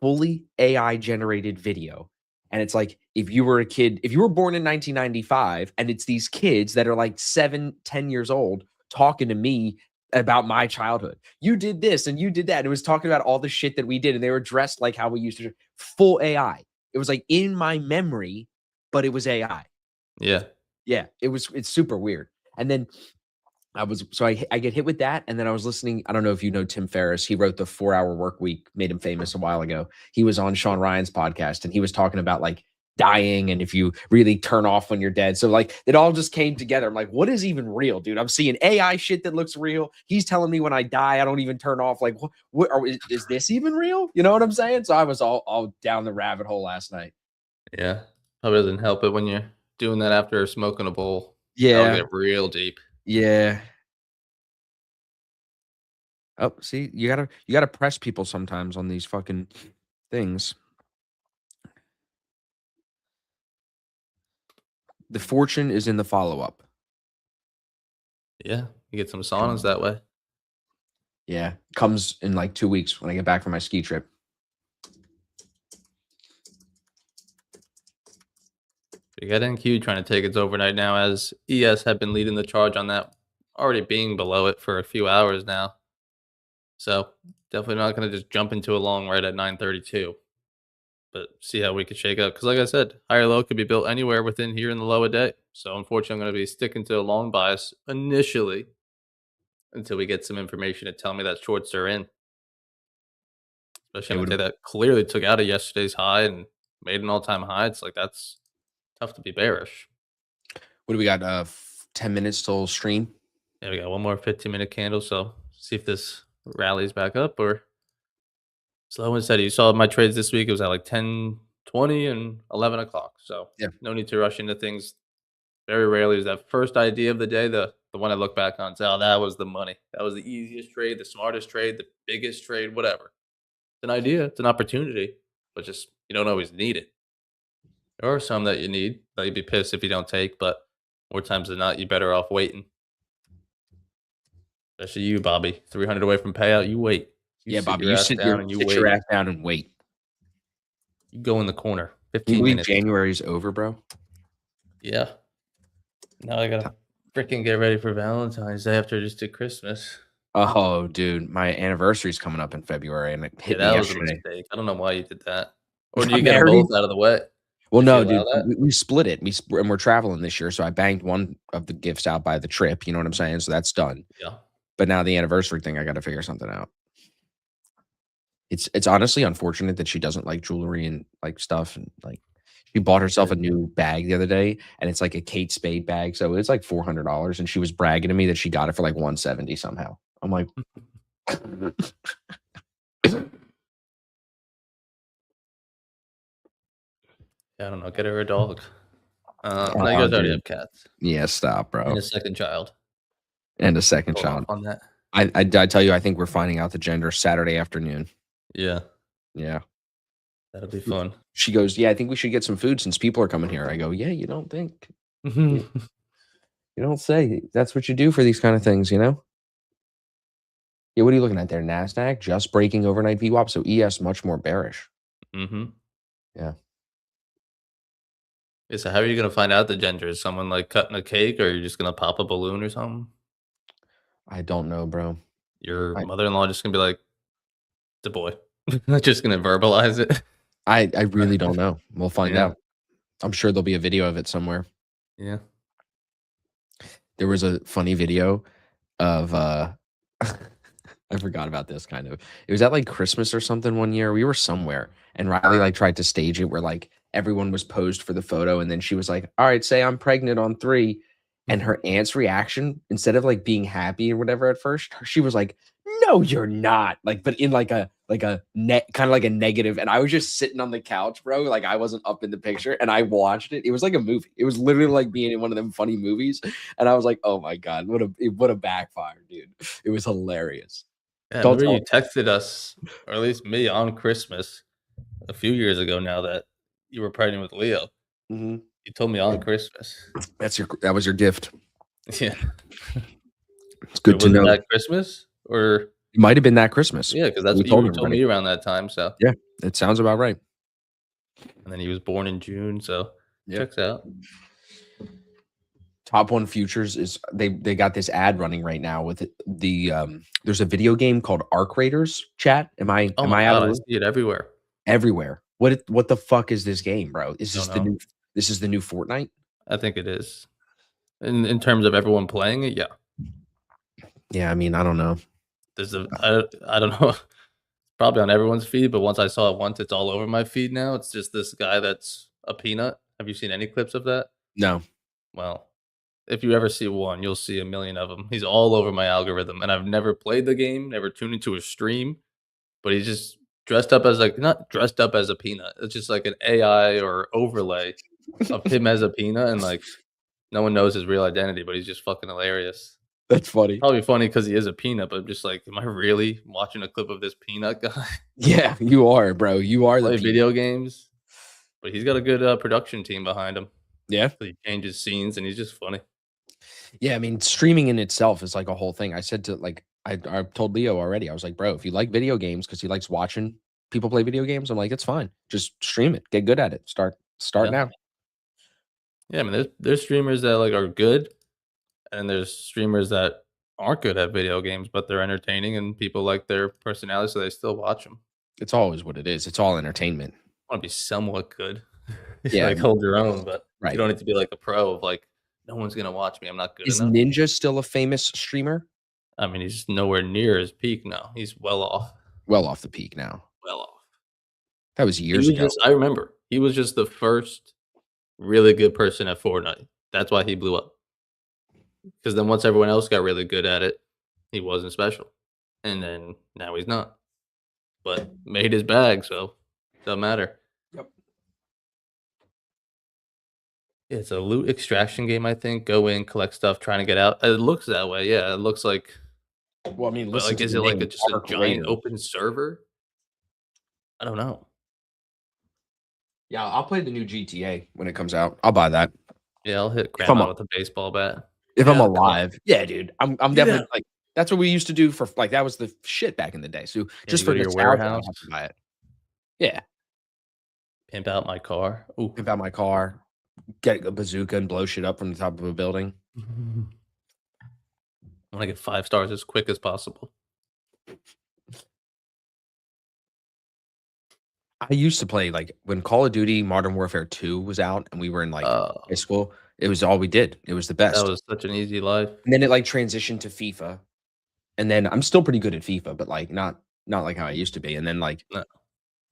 fully AI generated video. And it's like if you were a kid, if you were born in 1995, and it's these kids that are like 7-10 years old talking to me about my childhood. You did this and you did that. And it was talking about all the shit that we did, and they were dressed like how we used to. Full AI. It was like in my memory, but it was AI. Yeah. Yeah, it's super weird. And then I get hit with that, and then I was listening. I don't know if you know Tim Ferriss. He wrote the 4-Hour Work Week, made him famous a while ago. He was on Sean Ryan's podcast, and he was talking about like dying and if you really turn off when you're dead. So like it all just came together. I'm like, what is even real, dude? I'm seeing AI shit that looks real. He's telling me when I die, I don't even turn off. Like, is this even real? You know what I'm saying? So I was all down the rabbit hole last night. Yeah. Probably doesn't help it when you're doing that after smoking a bowl. Yeah. That'll get real deep. Yeah. Oh, see, you gotta press people sometimes on these fucking things. The fortune is in the follow-up. Yeah. You get some saunas that way. Yeah. Comes in like 2 weeks when I get back from my ski trip. Big NQ trying to take its overnight now, as ES have been leading the charge on that, already being below it for a few hours now. So definitely not going to just jump into a long right at 932, but see how we could shake up. Because like I said, higher low could be built anywhere within here in the low a day. So unfortunately, I'm going to be sticking to a long bias initially until we get some information to tell me that shorts are in. Especially on a day that clearly took out of yesterday's high and made an all-time high. It's like that's tough to be bearish. What do we got? 10 minutes till stream. Yeah, we got one more 15-minute candle. So see if this rallies back up or slow and steady. You saw my trades this week. It was at like 10, 20, and 11 o'clock. So Yeah. No need to rush into things. Very rarely is that first idea of the day the one I look back on and say, oh, that was the money. That was the easiest trade, the smartest trade, the biggest trade, whatever. It's an idea. It's an opportunity. But just you don't always need it. There are some that you need that you'd be pissed if you don't take, but more times than not, you're better off waiting. Especially you, Bobby. 300 away from payout, you wait. Yeah, Bobby, your you ass sit down and you your wait. ass down and wait. You go in the corner. You 15 believe minutes. January's over, bro? Yeah. Now I gotta freaking get ready for Valentine's Day after I just did Christmas. Oh, dude, my anniversary's coming up in February, and it hit me That was a yesterday. mistake. I don't know why you did that. Or do I'm you get them married. both out of the way? Well, Did she no, allow dude, that? we split it. And we're traveling this year, so I banged one of the gifts out by the trip. You know what I'm saying? So that's done. Yeah. But now the anniversary thing, I got to figure something out. It's honestly unfortunate that she doesn't like jewelry and like stuff, and like she bought herself a new bag the other day, and it's like a Kate Spade bag, so it's like $400, and she was bragging to me that she got it for like 170 somehow. I'm like, Yeah, I don't know. Get her a dog. No, you oh, guys already dude, have cats yeah, stop, and bro, a second child. and a second Hold off child. on that. I tell you, I think we're finding out the gender Saturday afternoon. Yeah, Yeah. that'll be fun. She goes, yeah, I think we should get some food since people are coming here. I go, yeah, you don't think, you don't say. That's what you do for these kind of things, you know? Yeah, what are you looking at there? NASDAQ just breaking overnight VWAP, so ES much more bearish. Mm-hmm. Yeah. Yeah, so how are you gonna find out the gender? Is someone like cutting a cake, or are you just gonna pop a balloon or something? I don't know, bro. Your I mother-in-law just gonna be like, "The boy," just gonna verbalize it. I really don't know. We'll find Yeah, out. I'm sure there'll be a video of it somewhere. yeah. There was a funny video of I forgot about this kind of. It was at like Christmas or something one year. We were somewhere and Riley like tried to stage it where like everyone was posed for the photo and then she was like, "All right, say I'm pregnant on 3." And her aunt's reaction, instead of like being happy or whatever at first, she was like, "No, you're not." Like, but in like a net kind of like a negative. And I was just sitting on the couch, bro. Like I wasn't up in the picture and I watched it. It was like a movie. It was literally like being in one of them funny movies. And I was like, oh my God, what a backfire, dude. It was hilarious. Yeah, I Don't remember tell. you texted us, or at least me, on Christmas a few years ago now that you were pregnant with Leo. Mhm. You told me on Christmas. That was your gift. Yeah. It's good to Was it know. that Christmas? Or It might have been that Christmas. yeah, because that's We what told you told everybody. me around that time, so Yeah, it sounds about right. and then he was born in June, so Yeah. checks out. Top One Futures is they got this ad running right now with the there's a video game called Arc Raiders. Chat. Oh Am my I out god, of I loop? see it everywhere. Everywhere. What the fuck is this game, bro? Is this Don't the know. new Fortnite? I think it is. In terms of everyone playing it, yeah. Yeah, I mean, I don't know. There's a I don't know. Probably on everyone's feed, but once I saw it once, it's all over my feed now. It's just this guy that's a peanut. Have you seen any clips of that? No. Well, if you ever see one, you'll see a million of them. He's all over my algorithm, and I've never played the game, never tuned into a stream, but he's just dressed up as like not dressed up as a peanut. It's just like an AI or overlay of him as a peanut, and like no one knows his real identity, but he's just fucking hilarious. That's funny. Probably funny because he is a peanut, but I'm just like, am I really watching a clip of this peanut guy Yeah, you are, bro. You are the play people. video games? But he's got a good production team behind him. Yeah. So he changes scenes, and he's just funny. Yeah, I mean, streaming in itself is like a whole thing. I said to like I told Leo already. I was like, bro, if you like video games because he likes watching people play video games, I'm like, it's fine. Just stream it. Get good at it. Start Yeah. now. Yeah, I mean, there's streamers that like are good, and there's streamers that aren't good at video games, but they're entertaining, and people like their personality, so they still watch them. It's always what it is. It's all entertainment. Want to be somewhat good, Yeah, like hold your own, but right. you don't need to be like a pro of like no one's gonna watch me. I'm not good Is enough. Ninja still a famous streamer? I mean, he's nowhere near his peak now. He's well off. Well off the peak now. Well off. That was He years was ago. just I remember, he was just the first really good person at Fortnite. That's why he blew up. Because then once everyone else got really good at it, he wasn't special. And then now he's not. But made his bag, so doesn't matter. Yep. Yeah, it's a loot extraction game, I think. Go in, collect stuff, trying to get out. It looks that way, yeah. It looks like Well, I mean, but listen like to is the it like name, a just a Arc giant Raider. open server? I don't know. Yeah, I'll play the new GTA when it comes out. I'll buy that. Yeah, I'll hit If I'm grandma a- with a baseball bat. If I'm Yeah. alive. Yeah, dude. I'm Yeah. definitely like that's what we used to do for like that was the shit back in the day. So Yeah, just you for go to your nostalgia, I'll warehouse. have to buy it. Yeah. Pimp out my car. Ooh. Pimp out my car, get a bazooka and blow shit up from the top of a building. I want to get 5 stars as quick as possible. I used to play like when Call of Duty Modern Warfare 2 was out and we were in like high school. It was all we did. It was the That best. was such an easy life. And then it like transitioned to FIFA. And then I'm still pretty good at FIFA, but like not like how I used to be. And then like No.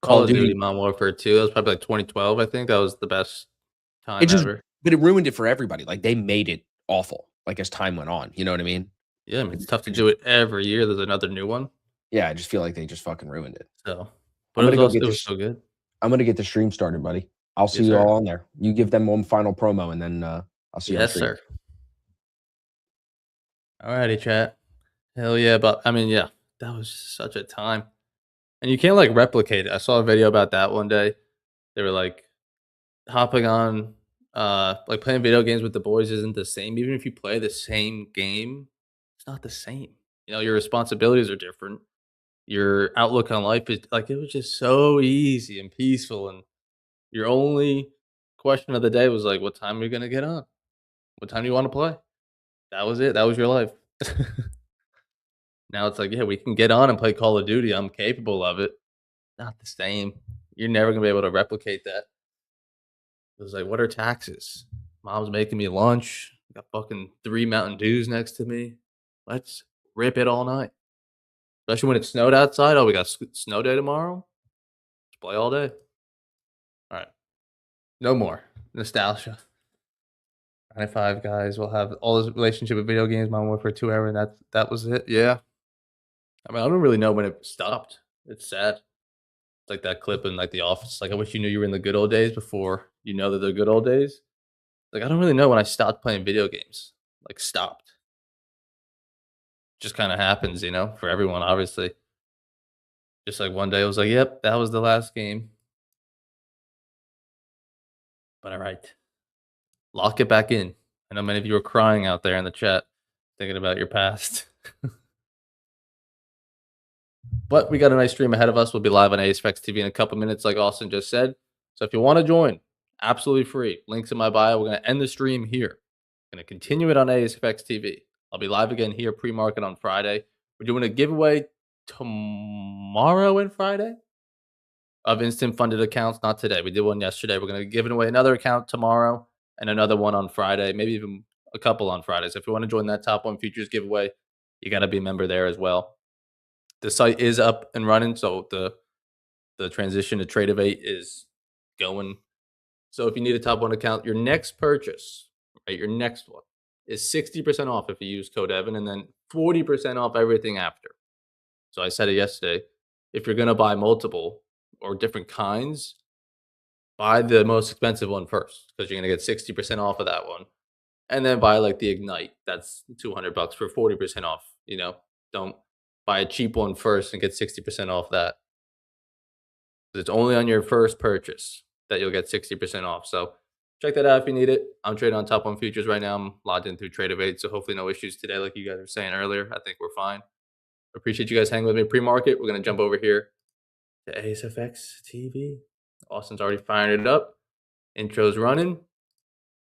Call Call of of Duty Duty, Modern Warfare 2, that was probably like 2012, I think. That was the best it time just ever. but it ruined it for everybody. Like they made it awful. Like as time went on, you know what I mean? Yeah, I mean, it's tough to do it every year. There's another new one. Yeah, I just feel like they just fucking ruined it. So, but I'm it gonna was go also get it was this. so good. I'm gonna get the stream started, buddy. I'll see Yes, you sir. all on there. You give them one final promo, and then I'll see you on Yes, stream. sir. Alrighty, chat. Hell yeah, but I mean, yeah, that was such a time. And you can't like replicate it. I saw a video about that one day. They were like hopping on like playing video games with the boys isn't the same. Even if you play the same game, it's not the same. You know, your responsibilities are different. Your outlook on life is like it was just so easy and peaceful. And your only question of the day was like, what time are you gonna get on? What time do you want to play? That was it. That was your life. Now it's like, yeah, we can get on and play Call of Duty. I'm capable of it. Not the same. You're never gonna be able to replicate that. It was like, what are taxes? Mom's making me lunch. Got fucking 3 Mountain Dews next to me. Let's rip it all night. Especially when it snowed outside. Oh, we got snow day tomorrow. Let's play all day. All right. No more nostalgia. 95 guys will have all this relationship with video games. Mom went for 2 hours, and that was it. Yeah. I mean, I don't really know when it stopped. It's sad. It's like that clip in like The Office. Like, I wish you knew you were in the good old days before you know that they're good old days. Like, I don't really know when I stopped playing video games. Like, stopped. Just kind of happens, you know, for everyone, obviously. Just like one day, I was like, yep, that was the last game. But all right, lock it back in. I know many of you are crying out there in the chat, thinking about your past. But we got a nice stream ahead of us. We'll be live on ASFX TV in a couple minutes, like Austin just said. So if you want to join, absolutely free. Links in my bio. We're going to end the stream here. Going to continue it on ASFX TV. I'll be live again here pre-market on Friday. We're doing a giveaway tomorrow and Friday of instant funded accounts. Not today. We did one yesterday. We're going to be giving away another account tomorrow and another one on Friday, maybe even a couple on Friday. So if you want to join that top one futures giveaway, you got to be a member there as well. The site is up and running, so the transition to Tradeovate is going. So if you need a top one account, your next purchase, right, your next one is 60% off if you use code Evan, and then 40% off everything after. So I said it yesterday. If you're gonna buy multiple or different kinds, buy the most expensive one first because you're gonna get 60% off of that one, and then buy like the Ignite. That's $200 for 40% off. You know, don't buy a cheap one first and get 60% off that. It's only on your first purchase that you'll get 60% off. So check that out if you need it. I'm trading on top one futures right now. I'm logged in through Tradeovate, so hopefully no issues today, like you guys were saying earlier. I think we're fine. Appreciate you guys hanging with me pre-market. We're gonna jump over here to ASFX TV. Austin's already firing it up. Intro's running.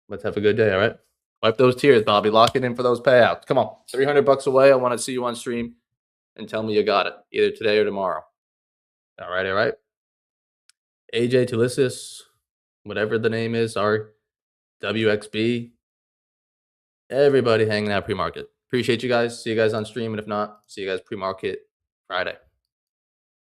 Let's have a good day, all right? Wipe those tears, Bobby. Lock it in for those payouts. Come on, $300 away. I want to see you on stream and tell me you got it, either today or tomorrow. All right, all right. AJ Tulissis, whatever the name is, our WXB. Everybody hanging out pre-market. Appreciate you guys. See you guys on stream, and if not, see you guys pre-market Friday.